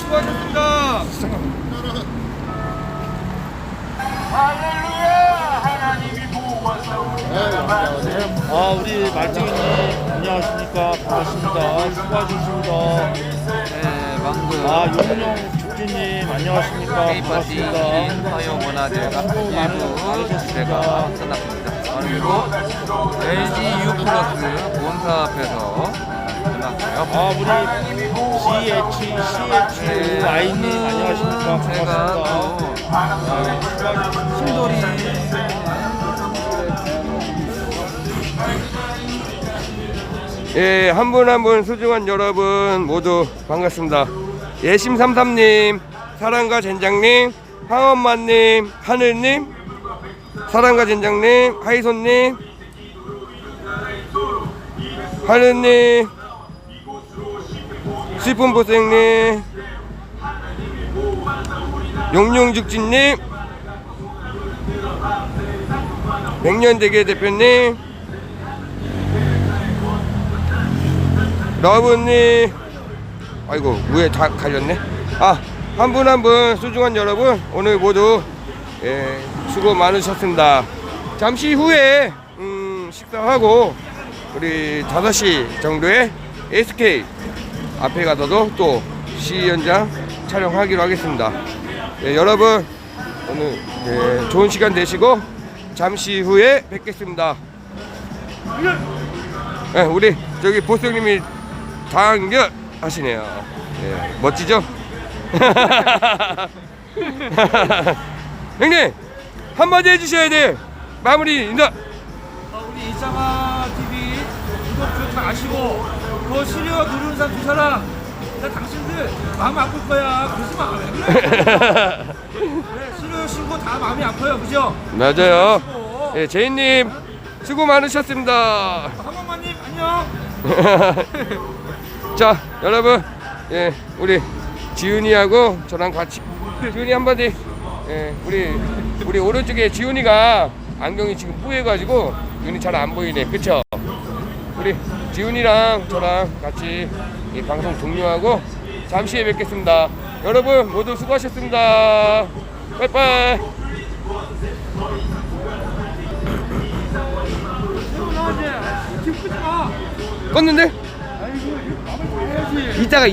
수고하셨습니다. 우리 말쟁이님 안녕하십니까. 반갑습니다. 수고하셨습니다. 네, 망고요. 용용 축주님 안녕하십니까. 반갑습니다. 화요문화재가 수고 많으셨습니다. 끝났습니다. 그리고 LG U 플러스 본사 앞에서 끝났고요. 우리 CH 아이님 안녕하십니까. 제가 반갑습니다. 또 신돌이 예, 한 분 한 분 소중한 여러분 모두 반갑습니다. 예심삼삼님, 사랑과 젠장님, 황엄마님, 하늘님, 사랑과 젠장님, 하이손님, 하늘님, 슬픈보생님, 용용죽진님, 백년대계 대표님, 러브님, 아이고 위에 다 갈렸네. 한 분 한 분 소중한 여러분 오늘 모두 수고 많으셨습니다. 잠시 후에 식사하고 우리 5시 정도에 SK 앞에 가서도 또 시연장 촬영하기로 하겠습니다. 여러분 오늘 좋은 시간 되시고 잠시 후에 뵙겠습니다. 우리 저기 보스형님이 당겨 하시네요. 멋지죠? 형님 한마디 해주셔야 돼. 마무리 인사. 우리 이장아 TV 구독 좋다 아시고 그 시리어 누르는 사람 두 사람 나 당신들 마음 아플 거야. 그러지 마. 왜 그래? 네, 시리어 신고 다 마음이 아파요. 그죠? 맞아요. 제이님 수고 많으셨습니다. 한번만님 안녕. 자 여러분 우리 지훈이하고 저랑 같이 지훈이 한마디. 우리 오른쪽에 지훈이가 안경이 지금 뿌해가지고 눈이 잘 안 보이네. 그쵸? 우리 지훈이랑 저랑 같이 이 방송 종료하고 잠시 후에 뵙겠습니다. 여러분 모두 수고하셨습니다. 빠이빠이. 껐는데? 이따가